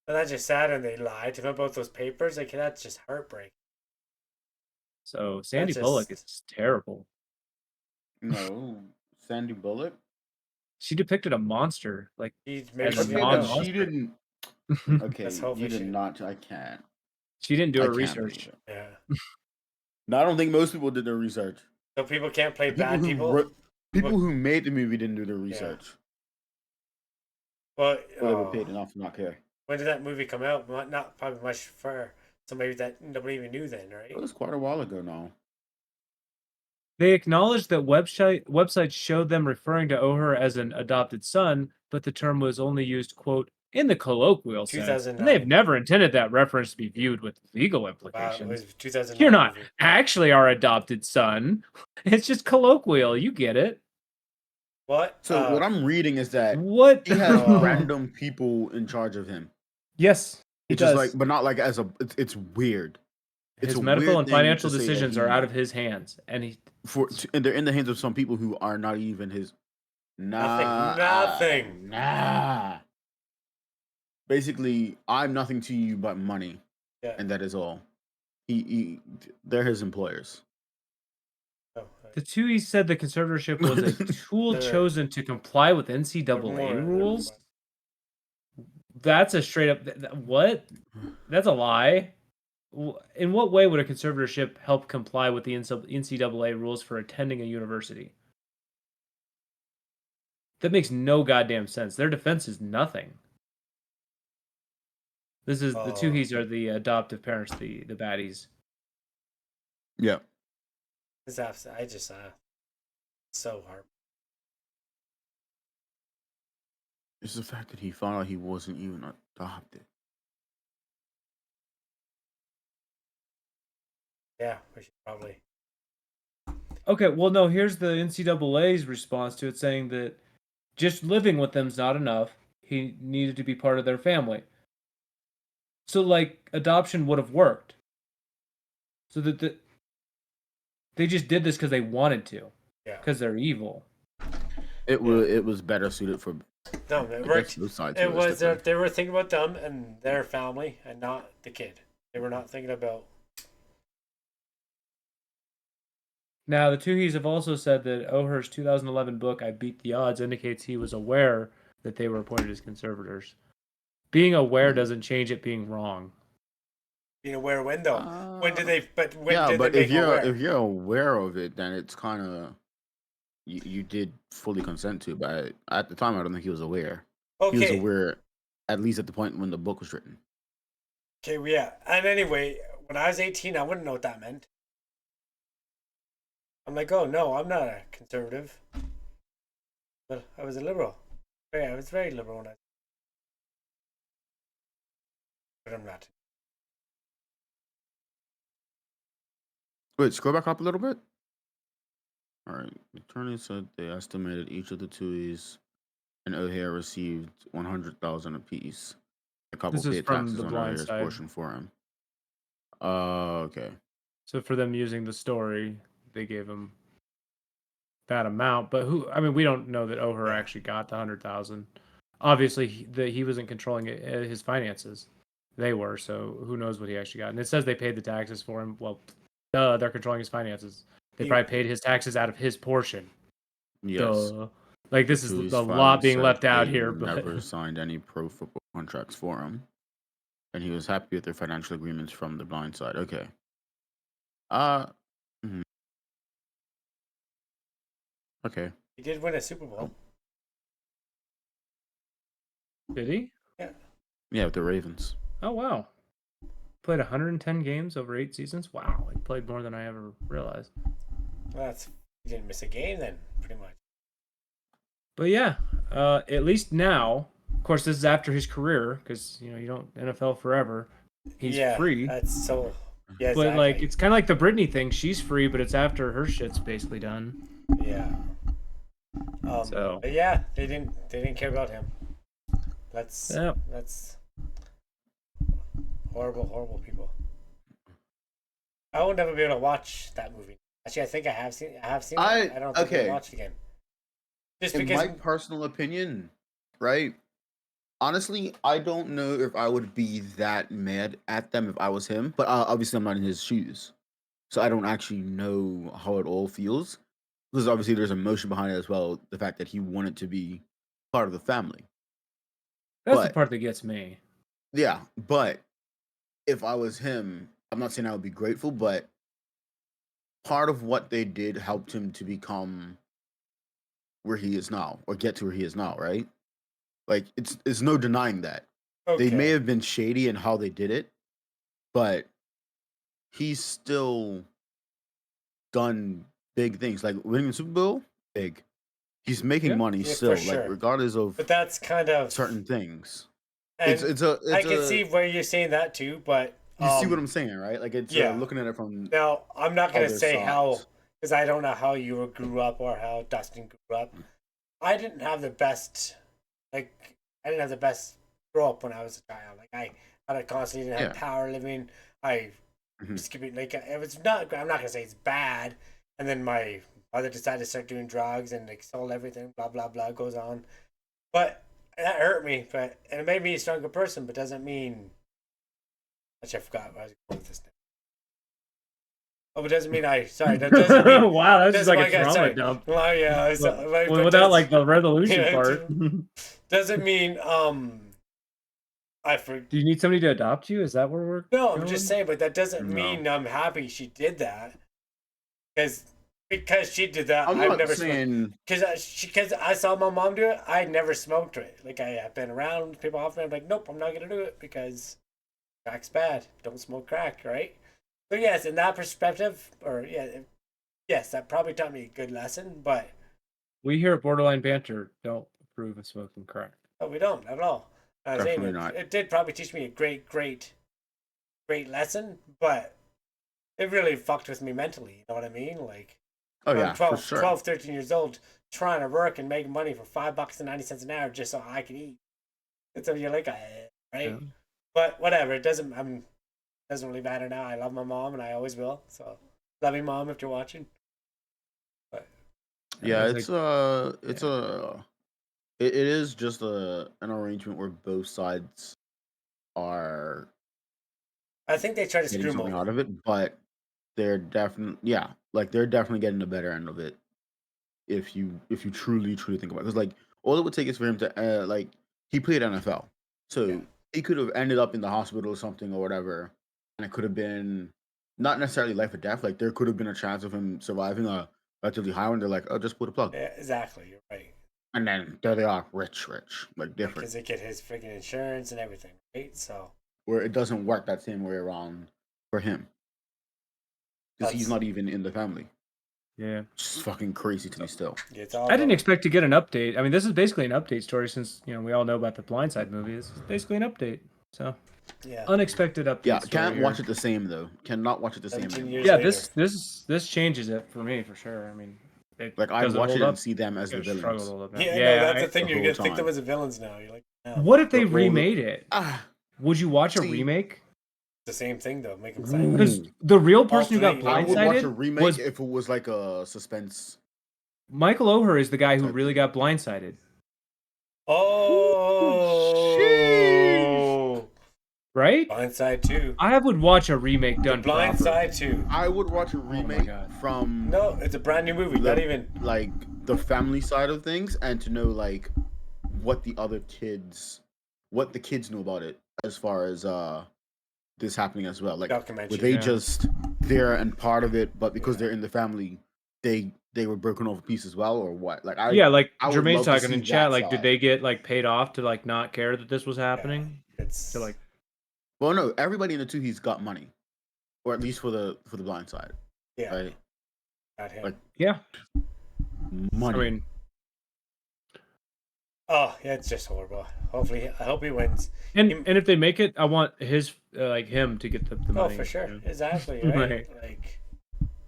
But that's just sad, and they lied to him about those papers. Like that's just heartbreaking. So Sandy That's Bullock just- is terrible. No, Sandy Bullock. She depicted a monster, like He As makes a Okay, me but non-monster. she didn't. Okay, Let's hope you it did should. not. I can't. she didn't do I her can't research. believe it. Yeah. No, I don't think most people did their research. So people can't play People bad who people. people who made the movie didn't do their research. Well, Or they were paid enough to not care. when did that movie come out? Not probably much for somebody that nobody even knew then, right? It was quite a while ago now. They acknowledged that websites showed them referring to Oher as an adopted son, but the term was only used, quote, in the colloquial sense. And 2009. they've never intended that reference to be viewed with legal Wow, implications. it was 2009. You're not movie. actually our adopted son. It's just colloquial. You get it. What? So what I'm reading is that What? he has Oh. random people in charge of him. Yes, he It's does. just like, but not like as a. It's weird. It's His a medical weird and thing to financial say that decisions he- are out of his hands, and and they're in the hands of some people who are not even his. Nothing. Nah. Basically, I'm nothing to you but money, Yeah. and that is all. They're his employers. Oh, the two he said the conservatorship was a tool They're- chosen to comply with they're NCAA more- rules. That's a straight up what? That's a lie. In what way would a conservatorship help comply with the NCAA rules for attending a university? That makes no goddamn sense. Their defense is nothing. This is the Oh. Tuhees are the adoptive parents, the baddies. Yeah. It's I just so hard. It's the fact that he found out he wasn't even adopted. Yeah, we should probably. Okay, well, no, here's the NCAA's response to it, saying that just living with them's not enough. He needed to be part of their family. So, like, adoption would have worked. So they just did this because they wanted to, Yeah. because they're evil. It was better suited for. No, it I guess worked. both sides It was realistically. they were thinking about them and their family and not the kid. They were not thinking about. Now, the Tooheys have also said that Oher's 2011 book, I Beat the Odds, indicates he was aware that they were appointed as conservators. Being aware doesn't change it being wrong. Being aware when though? When did they? But when Yeah, did but they if make aware? you're aware of it, then it's kind of you did fully consent to. But at the time, I don't think he was aware. He was Okay. aware, at least at the point when the book was written. Okay. Well, yeah. And anyway, when I was 18, I wouldn't know what that meant. I'm like, oh no, I'm not a conservative. But I was a liberal. Yeah, I was very liberal when I. But I'm not. Wait, scroll back up a little bit. All right. The attorney said they estimated each of the Tuohys and Oher received 100,000 apiece. A couple This is paid from taxes The on Blind Oher's Side. portion for him. Okay. So for them using the story, they gave him that amount. But we don't know that Oher actually got the 100,000. Obviously, he wasn't controlling his finances. They were, so who knows what he actually got. And it says they paid the taxes for him. Well, they're controlling his finances. They probably paid his taxes out of his portion. Yes. Duh. Like, this is Tuohy's a father lot being said left out they here, but never signed any pro football contracts for him, and he was happy with their financial agreements from the blind side. Okay. Mhm. Okay. He did win a Super Bowl. did he? Yeah. Yeah, with the Ravens. Oh, wow. Played 110 games over 8 seasons. Wow, he played more than I ever realized. Well, he didn't miss a game then, pretty much. But yeah, at least now, of course, this is after his career, because you don't NFL forever. He's free. That's so. Yeah, But exactly. like, it's kind of like the Britney thing. She's free, but it's after her shit's basically done. Yeah. So. But yeah, they didn't care about him. That's horrible people. I will never be able to watch that movie. Actually, I think I have seen it. I don't think I can watch it again. Just In because my personal opinion, right? Honestly, I don't know if I would be that mad at them if I was him. But obviously, I'm not in his shoes, so I don't actually know how it all feels. Because obviously, there's emotion behind it as well. The fact that he wanted to be part of the family. That's the part that gets me. Yeah, but if I was him, I'm not saying I would be grateful, but part of what they did helped him to become where he is now, or get to where he is now, right? Like it's no denying that. Okay. They may have been shady in how they did it, but he's still done big things. Like winning the Super Bowl, big. He's making money still, like regardless of But that's kind of certain things. And I can a, see where you're saying that too, but you see what I'm saying, right? Like it's looking at it from now. I'm not gonna say sides. how, because I don't know how you grew up or how Dustin grew up. I didn't have the best, I didn't have the best grow up when I was a child. Like I had a constantly didn't have power living. I skipping it was not. I'm not gonna say it's bad. And then my mother decided to start doing drugs and sold everything. Blah blah blah goes on, but that hurt me. And it made me a stronger person. But doesn't mean. Actually, I forgot what I was going with this now. Oh, but doesn't mean sorry, that doesn't mean. Wow, that's just like a trauma dump. Well, yeah, but without like the resolution part. Doesn't mean Do you need somebody to adopt you? Is that where we're? No, I'm just saying, but that doesn't mean I'm happy she did that. Because she did that, I've never saying because I saw my mom do it. I never smoked it. Like I have been around people often. I'm like, nope, I'm not gonna do it because crack's bad. Don't smoke crack, right? So yes, in that perspective, yes, that probably taught me a good lesson. But we here at Borderline Banter don't approve of smoking crack. No, we don't at all. Definitely not. It did probably teach me a great lesson, but it really fucked with me mentally. You know what I mean? Like, I'm 12, 13 years old, trying to work and make money for $5.90 an hour just so I can eat. And so you're like, right? Yeah. But whatever. It doesn't. doesn't really matter now. I love my mom, and I always will. So, love you, mom, if you're watching. But Yeah, It's like- it is just an arrangement where both sides are I think they try to getting screw him something over. out of it, but they're definitely getting the better end of it if you truly think about it. Because like all it would take is for him to like he played NFL, so Yeah. he could have ended up in the hospital or something or whatever, and it could have been not necessarily life or death. Like there could have been a chance of him surviving a relatively high one. They're like, oh, just pull the plug, Yeah, exactly. You're right. and then there they are, rich, like different. Because they get his freaking insurance and everything, right? So Where it doesn't work that same way around for him because he's That's- not even in the family. Yeah. It's fucking crazy to me still. it's all. I didn't about- expect to get an update. I mean, this is basically an update story since we all know about the Blindside movie. This is basically an update. So Yeah. unexpected update. Yeah, story can't here. watch it the same though. Cannot watch it the same 17 anymore. years Yeah, later. this changes it for me for sure. I mean, Like I'd does watch hold it up? and see them as the It's struggled a villains. little bit. Yeah, Yeah. no, that's the thing. the You're whole gonna think them time. as the villains now. You're like, no. What if they Well, remade it? Would you watch a see- remake? The same thing though. Make them Ooh. silent. Because the real person who got three. I would watch a blindsided remake was if it was like a suspense. Michael Oher is the guy who Type really got blindsided, Oh. right? Blindside 2. I would watch a remake The done properly. Blindside 2. I would watch a remake God. from No, it's a brand new movie. the- Not even. like the family side of things and to know like what the kids know about it as far as this happening as well. Like Documentary. were they Yeah. just there and part of it, but because they're in the family, they were broken off a piece as well, or what? Like Yeah, like I would Jermaine's love to talking in see chat. that Like, did side. they get like paid off to like not care that this was happening? It's To like, Well, no, everybody in the two he's got money, or at least for the blind side, yeah, right? not him. like- yeah. Money. I mean, Oh, yeah, it's just horrible. Hopefully, I hope he wins. and if they make it, I want his like him to get the Oh, money. for sure. you know? Exactly, right? Right. Like,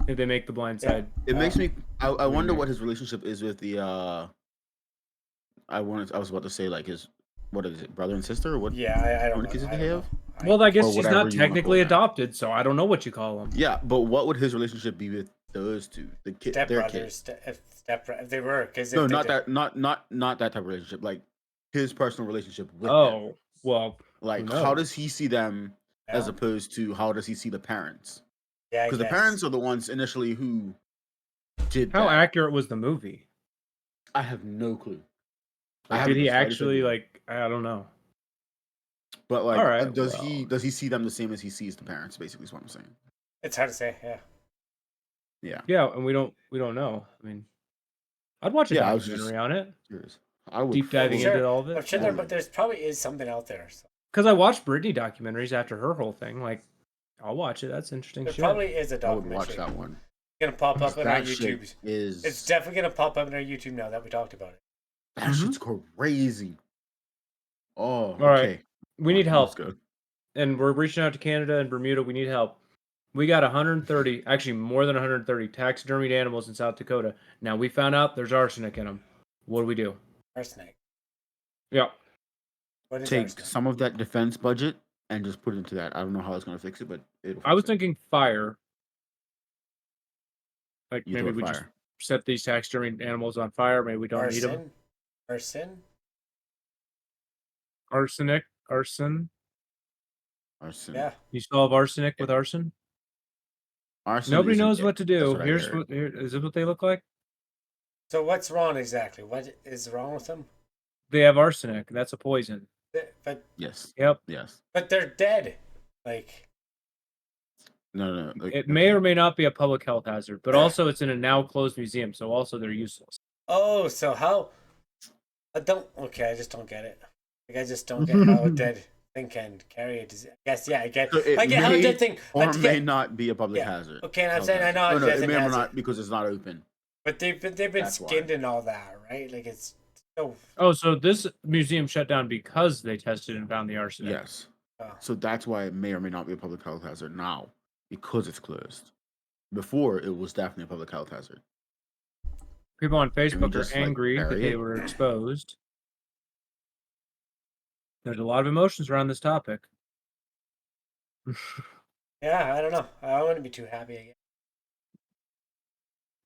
If they make the blind Yeah. side. It makes me. I wonder remake. what his relationship is with the. I was about to say like his. What is it, brother and sister? Or what? yeah, I don't How know. many kids I did don't they know. have? Well, I guess or she's whatever not you wanna call technically that. adopted, so I don't know what you call them. Yeah, but what would his relationship be with those two? The kid, Step their brothers, kid. if they were, because No, not that. Not that type of relationship. Like his personal relationship with them. Oh, well, Like who how knows? does he see them as Yeah. opposed to how does he see the parents? Yeah, Because the parents are the ones initially who did how that. accurate was the movie? I have no clue. I Like, haven't did he the slightest actually idea. like? I don't know. But like, Alright, does well. he see them the same as he sees the parents? Basically, is what I'm saying. It's hard to say. Yeah, Yeah, Yeah, and we don't know. I mean, I'd watch a Yeah, I was documentary just- on it, curious. I would deep diving Sure. into all of I'm it. sure there, but there's probably is something out there. So. Because I watched Britney documentaries after her whole thing. Like, I'll watch it. That's interesting There shit. probably is a I would documentary. watch that one. It's gonna pop up on our That shit YouTube. is It's definitely gonna pop up on our YouTube now that we talked about it. that shit's crazy. Oh, All right. okay. We need Let's help, go. and we're reaching out to Canada and Bermuda. We need help. We got 130, actually more than 130 taxidermied animals in South Dakota. Now we found out there's arsenic in them. What do we do? Arsenic. Yeah. What is Take arsenic? some of that defense budget and just put it into that. I don't know how it's gonna fix it, but it'll. I was fix it. thinking fire. Like You maybe throw we fire. just set these taxidermied animals on fire. Maybe we don't need them. Arson. Arsenic, arson. Arson. Yeah. You solve arsenic with arson. Arson Nobody isn't knows it. what to do. That's I Here's heard. what. Here, is this what they look like? So what's wrong exactly? What is wrong with them? They have arsenic. That's a poison. But Yes. Yep. Yes. they're dead. Like No. Like, It may or may not be a public health hazard, but also it's in a now closed museum, so also they're useless. oh, so how? I just don't get it. Like I just don't get how a dead thing can carry a disease. I guess I get. So it I get how a may dead thing. or I may get- not be a public Yeah. hazard. Okay, and I'm Health saying I hazard. know a No, dead it thing may or has may it. not because it's not open. But they've been That's why. skinned and all that, right? Like it's so. Oh, so this museum shut down because they tested and found the arsenic. Yes. Oh. So that's why it may or may not be a public health hazard now because it's closed. Before it was definitely a public health hazard. People on we Facebook just, are like, angry that bury they it? were exposed. There's a lot of emotions around this topic. Yeah, I don't know. I wouldn't be too happy again.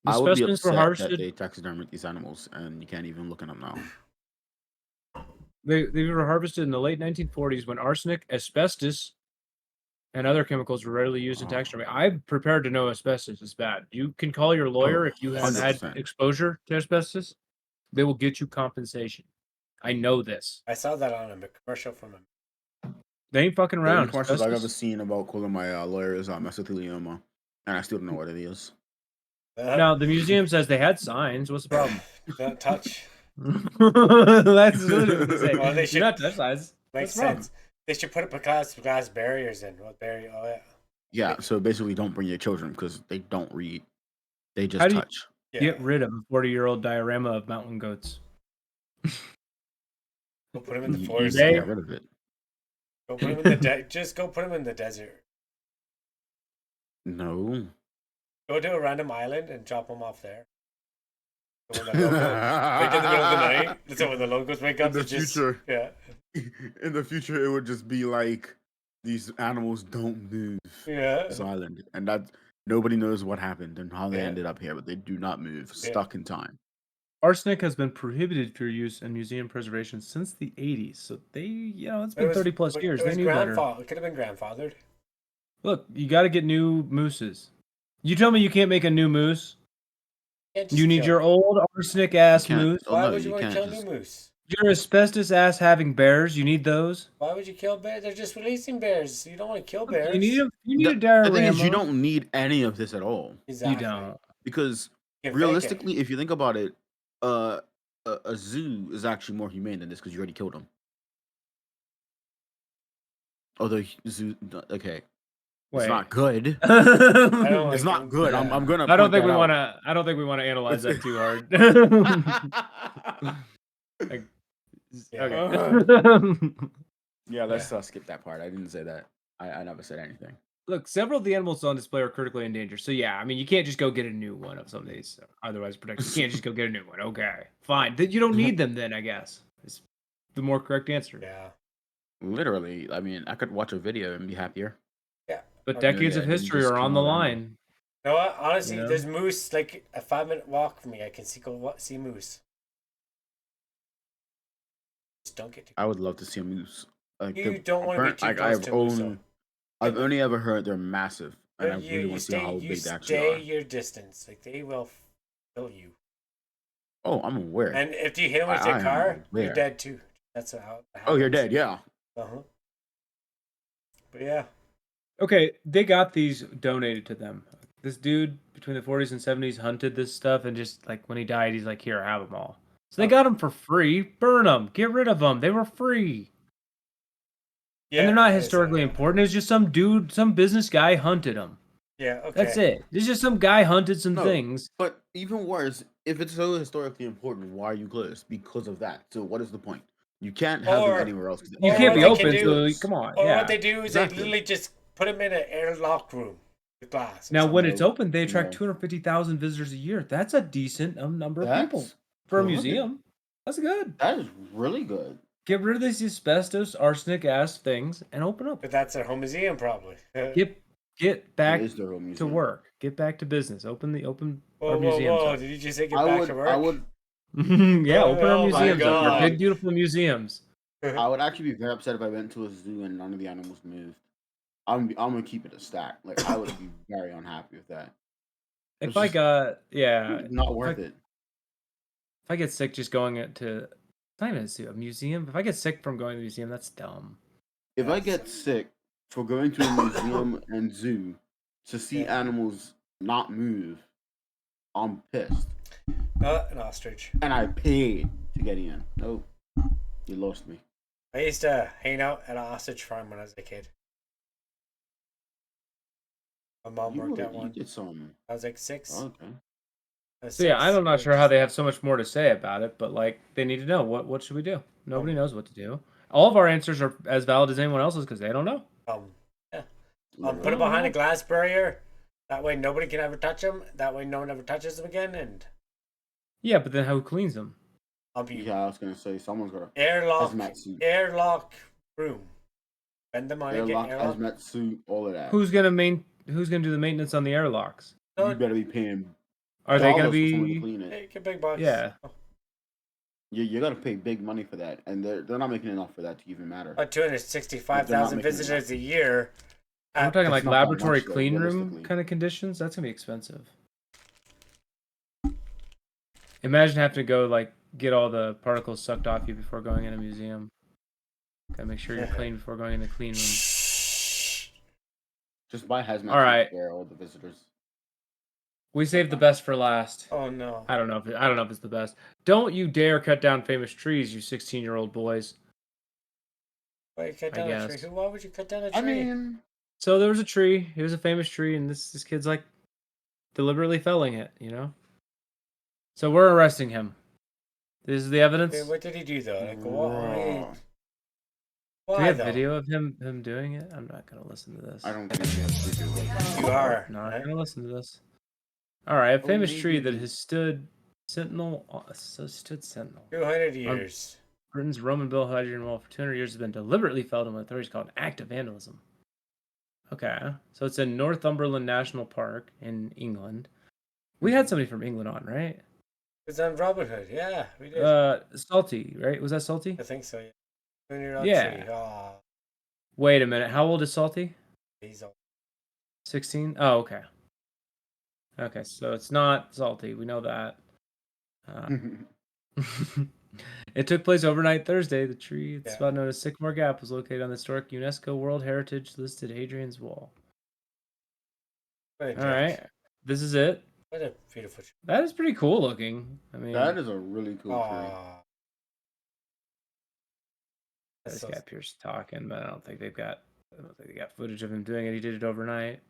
The I would be specimens were upset that harvested. they taxidermied these animals, and you can't even look at them now. They were harvested in the late 1940s when arsenic, asbestos, and other chemicals were readily used in taxidermy. I'm prepared to know asbestos is bad. You can call your lawyer if you have had 100%. exposure to asbestos. They will get you compensation. I know this. I saw that on a commercial from him. They ain't fucking The only around. commercials I've ever Asbestos. seen about calling my lawyer is mesothelioma, and I still don't know what it is. Now the museum says they had signs. What's the problem? Don't touch. That's literally what they say. Well, they Do should- not touch signs. Makes What's the problem? sense. They should put up glass barriers in. What barrier? Oh yeah. Yeah, so basically, don't bring your children because they don't read; they just How do you touch. Yeah. get rid of a 40-year-old diorama of mountain goats? Go put them in the You forest. just They- get rid of it. Go put them in the just go put them in the desert. No. Go to a random island and drop them off there. So when the logo, like in the middle of the night, so when the logos wake up, In the it's just future. yeah, In the future, it would just be like these animals don't move yeah. this island, and that nobody knows what happened and how they Yeah. ended up here, but they do not move, Yeah. stuck in time. Arsenic has been prohibited for use in museum preservation since the 80s. So it's been 30 plus years. It They was knew better. It could have been grandfathered. Look, you got to get new mooses. You tell me you can't make a new moose? Can't just You need kill your it. old arsenic ass can't- moose. Oh, Why no, would you you want to can't kill just- new moose? Your asbestos ass having bears. You need those. Why would you kill bears? They're just releasing bears. You don't want to kill bears. You need a, you need a The diorama. thing is, you don't need any of this at all Exactly. You don't. because You can fake it. realistically, if you think about it, a zoo is actually more humane than this because you already killed them. Although zoo, okay, Wait. it's not good. I don't like It's not them. good. Yeah. I'm gonna. I don't point think we that want out. to. I don't think we want to analyze that too hard. Like, Yeah. okay. Yeah, let's skip that part. I didn't say that. I never said anything. Look, several of the animals on display are critically endangered. So yeah, I mean, you can't just go get a new one of some of these otherwise protected. You can't just go get a new one. Okay, fine. Then you don't need them then, I guess. It's the more correct answer. Yeah. Literally, I mean, I could watch a video and be happier. But Okay. decades of Yeah, you history just are on come the out and- line. You know what? Honestly, You know? there's moose like a 5-minute walk from me. I can see moose. Just don't get too. I would love to see a moose. Like You don't wanna be too like, close to a moose, though. I've only ever heard they're massive, and I You really want to see how you big they stay actually are. your distance. Like they will kill you. Oh, I'm aware. And if you hit him with I your am car, you're aware. dead too. That's how. Oh, you're dead. Yeah. Uh huh. But yeah. Okay, they got these donated to them. This dude between the 40s and 70s hunted this stuff, and just like when he died, he's like, "Here, have them all." So they got them for free. Burn them. Get rid of them. They were free. Yeah. And they're not it's, historically important. It's just some dude, some business guy hunted them. Yeah. Okay. That's it. It's just some guy hunted some No. things. But even worse, if it's so historically important, why are you closed? Because of that. So what is the point? You can't have Or- them anywhere else. You Or can't what be they open, can so do- come on. Or Yeah. what they do is Exactly. they literally just put him in an airlock room with glass. or Now, when something. it's open, they attract No. 250,000 visitors a year. That's a decent number of people That's for a good. museum. That's good. That is really good. Get rid of these asbestos, arsenic ass things, and open up. But that's their home museum, probably. Get back It is their own to museum. work. Get back to business. Open our Whoa, museums. whoa! up. Did you just say get I back would, to work? I would, Yeah, open our Oh my museums up. Our God. big, beautiful museums. I would actually be very upset if I went to a zoo and none of the animals moved. I'm gonna keep it a stack. Like I would be very unhappy with that. If It's I just got, yeah, not worth it. if I get sick just going to, it's not even a museum. If I get sick from going to the museum, that's dumb. If I Yes. get sick for going to a museum and zoo to see Yeah. animals not move, I'm pissed. An ostrich. And I paid to get in. Nope. You lost me. I used to hang out at an ostrich farm when I was a kid. My mom worked at You one. did some. I was like 6. Okay. I was So yeah, 6. I'm not sure how they have so much more to say about it, but like they need to know what should we do? Nobody knows what to do. All of our answers are as valid as anyone else's because they don't know. Yeah. Put it behind a glass barrier. That way nobody can ever touch them. That way no one ever touches them again. And Yeah, but then who cleans them? I'll be Yeah, I was gonna say someone's got a airlock hazmat suit. airlock room. spend the money, get Airlock, airlock. hazmat suit, all of that. Who's gonna do the maintenance on the airlocks? You better be paying Are they gonna dollars for someone to be? clean it. Hey, get big bucks. Yeah. You gotta pay big money for that, and they're not making enough for that to even matter. About 265,000 making it visitors a year. We're talking like That's not that laboratory much, though, clean room realistically. kind of conditions. That's gonna be expensive. Imagine having to go like get all the particles sucked off you before going in a museum. Gotta make sure you're clean before going in the clean room. Just buy hazmat All right. suits for all the visitors. We saved the best for last. Oh no. I don't know if it's the best. Don't you dare cut down famous trees, you 16-year-old boys. Wait, cut I down a guess. tree. Why would you cut down a tree? I mean, So there was a tree. It was a famous tree, and this kid's like deliberately felling it. You know. So we're arresting him. This is the evidence. Wait, what did he do though? Like, what? raw. Do Why we have though? video of him doing it? I'm not gonna listen to this. I don't think we have to do it. You are. No, I'm right? not gonna listen to this. All right, a Oh, famous tree that maybe. has stood sentinel. Stood sentinel. 200 years. Britain's Roman built Hadrian Wall for 200 years has been deliberately felled and what authorities call an act of vandalism. Okay, so it's in Northumberland National Park in England. We had somebody from England on, right? It's on Robin Hood. Yeah, we did. Salty, right? Was that Salty? I think so. Yeah. 200 Yeah. tree. Oh, Wait a minute. How old is Salty? he's old. 16? Oh, okay. Okay, so it's not Salty. We know that. It took place overnight Thursday. The tree, it's spot known as Sycamore Gap, was located on the historic UNESCO World Heritage listed Hadrian's Wall. What a All dick. right, this is it. What a beautiful tree. That is pretty cool looking. I mean, That is a really cool tree. Aw. this so- guy Pierce talking, but I don't think they got footage of him doing it. He did it overnight.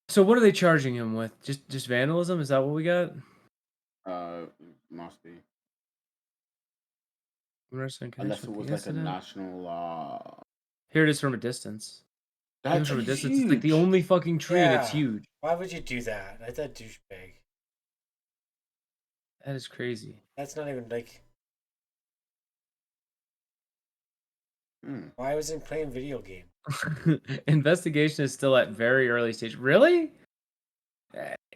So what are they charging him with? Just vandalism? Is that what we got? Must be. Unless Unless it was like a national. Here it is from a distance. Even That's from a huge. distance, it's like the only fucking tree, and it's Yeah. huge. Why would you do that? That's a douchebag. That is crazy. That's not even like. Hmm. Why was he playing video game? Investigation is still at very early stage. Really?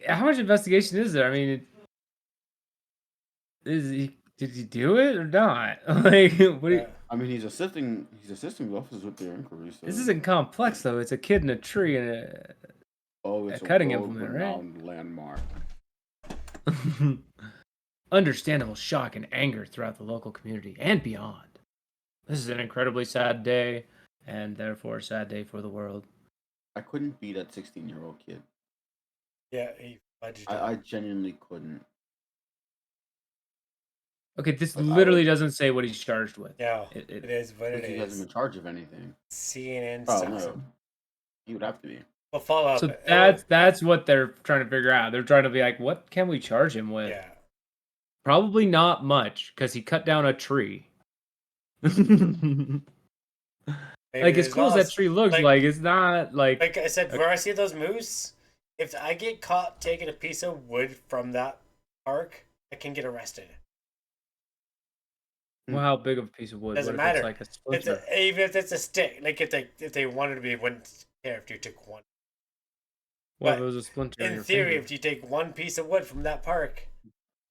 How much investigation is there? I mean, did he do it or not? Like, what? Yeah. I mean, he's assisting the officers with their inquiries. So. This isn't complex though. It's a kid in a tree and it's a cutting world implement, right? renowned landmark. Understandable shock and anger throughout the local community and beyond. This is an incredibly sad day, and therefore a sad day for the world. I couldn't be that 16-year-old kid. Yeah, he fudged it. I genuinely couldn't. Okay, this Like, I literally would- doesn't say what he's charged with. Yeah, It- it is what it Because he hasn't is. been charged of anything. CNN Oh stuff. no, he would have to be. Well, follow up. So that's what they're trying to figure out. They're trying to be like, what can we charge him with? Yeah. Probably not much, because he cut down a tree. Maybe Like, as there's cool as that laws. tree looks, like it's not like Like I said, where I see those moose, if I get caught taking a piece of wood from that park, I can get arrested. well, how big of a piece of wood? Doesn't What if matter. it's like a It's splinter? even if it's a stick. Like if they wanted to be, wouldn't care if you took one. What if but it was a splinter? In your theory, finger? if you take one piece of wood from that park,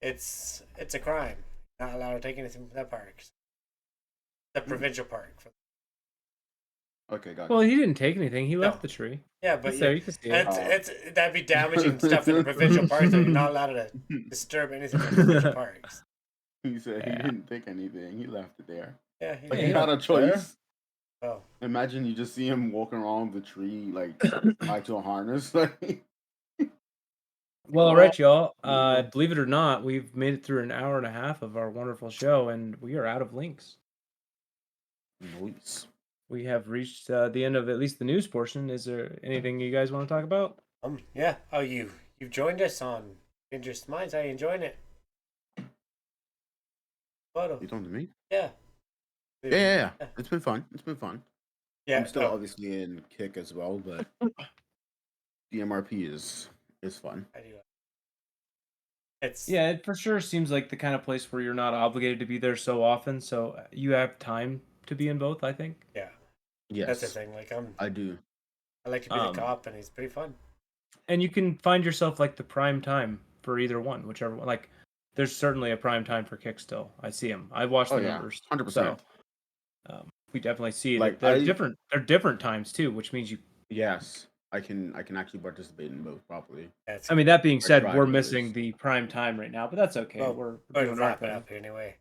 it's a crime. Not allowed to take anything from that park. The provincial park. Okay, got Well, he didn't take anything. He left No. the tree. Yeah, but It's there. You can see it. it's that'd be damaging stuff in the provincial parks. So you're not allowed to disturb anything in the provincial parks. He said he Yeah. didn't take anything. He left it there. Yeah, Like Yeah, he had a there. choice. Oh, Imagine you just see him walking around the tree like tied to a harness. Like, Well, all right, y'all. Believe it or not, we've made it through an hour and a half of our wonderful show, and we are out of links. nice. We have reached the end of at least the news portion. Is there anything you guys want to talk about? yeah. Oh, you've joined us on Dangerous Minds. How you enjoying it? Photo. You talking to me? Yeah. Yeah. It's been fun. It's been fun. Yeah. I'm still oh, obviously in kick as well, but the MRP is fun. I do. It's Yeah, it for sure seems like the kind of place where you're not obligated to be there so often, so you have time to be in both. I think. Yeah, Yes, that's the thing. Like I do. I like to be the Um, cop, and he's pretty fun. And you can find yourself like the prime time for either one, whichever one. Like, there's certainly a prime time for Kick still. I see him. I watch Oh the yeah, numbers, 100%. so we definitely see that Like they're I, different. They're different times too, which means you. yes, I can actually participate in both properly. That's I mean, that being I said, try we're anyways. missing the prime time right now, but that's okay. well, We're we're doing our wrapping thing. up anyway.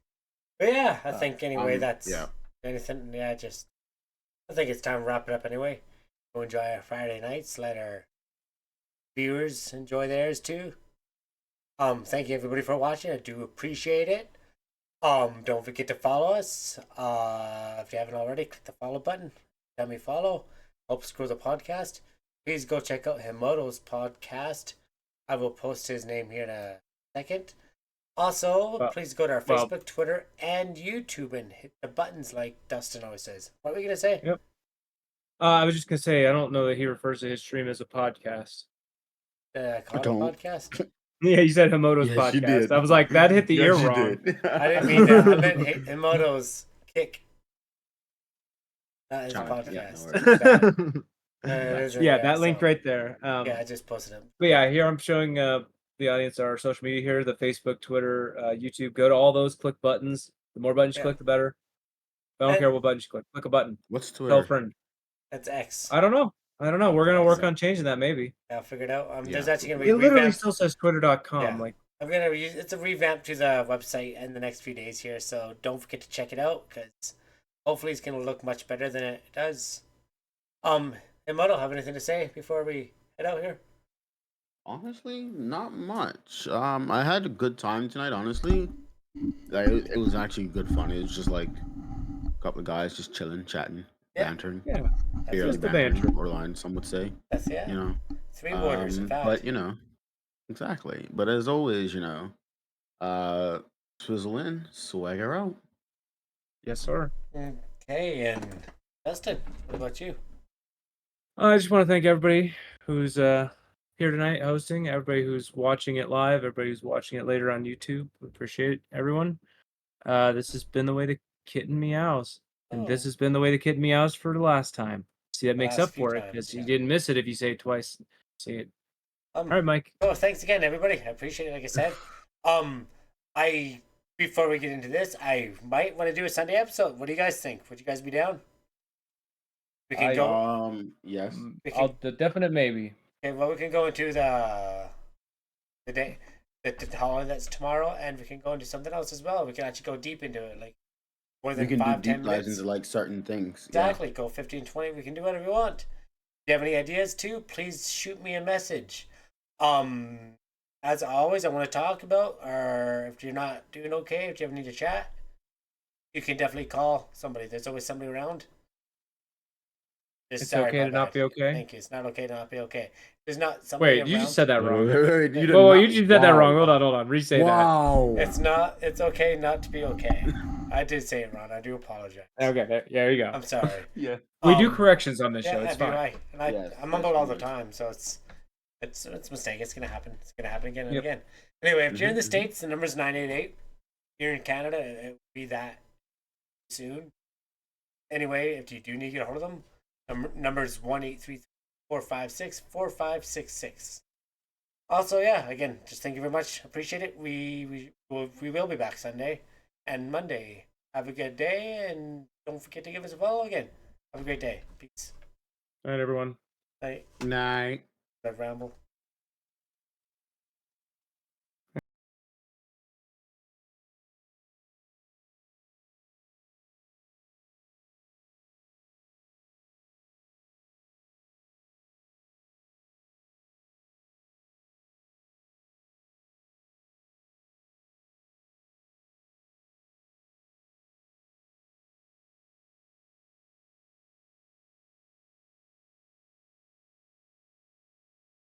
But yeah, I think anyway that's yeah. anything. Yeah, just I think it's time to wrap it up anyway. Go enjoy our Friday nights. Let our viewers enjoy theirs too. Thank you everybody for watching. I do appreciate it. Don't forget to follow us. If you haven't already, click the follow button. Tell me follow. Helps grow the podcast. Please go check out Himoto's podcast. I will post his name here in a second. Also, Well- please go to our well- Facebook, Twitter, and YouTube and hit the buttons like Dustin always says. What were we gonna say? Yep. I was just gonna say, I don't know that he refers to his stream as a podcast. Call it a don't. podcast. Yeah, you said Himoto's Yes, you podcast. did. I was like, that hit the Yes, ear you wrong. did. I didn't mean that. I meant Himoto's kick. That is a Challenge, podcast. yeah, It is a- Yeah, that link so- right there. Yeah, I just posted it. But yeah, here I'm showing the audience our social media here, the Facebook, Twitter, YouTube. Go to all those, click buttons. The more buttons you Yeah. click, the better. I don't And- care what buttons you click. Click a button. What's Tell a Twitter? friend. That's X. I don't know. We're gonna work So- on changing that maybe. I'll figure it out. Yeah. There's actually gonna It be literally revamp. still says twitter.com. Yeah. Like, I'm gonna use it's a revamp to the website in the next few days here, so don't forget to check it out because hopefully it's gonna look much better than it does. Himoto, have anything to say before we head out here? Honestly, not much. I had a good time tonight. Honestly, like it was actually good fun. It was just like a couple of guys just chilling, chatting, Yeah. bantering, yeah. barely just the bantering, banter. borderline. Some would say, That's you know. three borders in fact. But you know, exactly. But as always, you know, swizzle in, swagger out. Yes, sir. Okay, and Dustin, what about you? I just want to thank everybody who's here tonight hosting, everybody who's watching it live, everybody who's watching it later on YouTube. We appreciate everyone. This has been the way the kitten meows. And this Oh. has been the way the kitten meows for the last time. See, that makes Last up few for it times, because yeah. you didn't miss it if you say it twice. Say it. All right, Mike. Oh, thanks again, everybody. I appreciate it. Like I said, I before we get into this, I might want to do a Sunday episode. What do you guys think? Would you guys be down? We can go. Yes. We can, The definite maybe. okay, well, we can go into the day, the holiday that's tomorrow, and we can go into something else as well. We can actually go deep into it, like more We than can 5-10 do deep dives minutes. into like certain things. Exactly. Go 15, 20. We can do whatever we want. If you have any ideas too, please shoot me a message. As always, I want to talk about, or if you're not doing okay, if you ever need to chat, you can definitely call somebody. There's always somebody around. Just It's sorry okay about to not that. be okay? Thank you. It's not okay to not be okay. There's not somebody Wait, you around. just said that Yeah. wrong. You did Whoa, not- you just said that wow. wrong. Hold on. Re-say Wow. It's not. It's okay not to be okay. I did say it wrong. I do apologize. that. Okay, there you go. I'm sorry. Yeah. We do Um, corrections on this Yeah, show. I It's do. fine. I Yes, mumble yes, all the yes. time, so it's a mistake. It's gonna happen. It's gonna happen again and Yep. again. Anyway, if you're in the Mhm, mhm. States, the number's 988. You're in Canada, it will be that soon. Anyway, if you do need to get a hold of them, number's 1-833-456-4566. Also, yeah, again, just thank you very much. Appreciate it. We will be back Sunday and Monday. Have a good day, and don't forget to give us a follow again. Have a great day. Peace. All right, everyone. Night. Night. Red Ramble.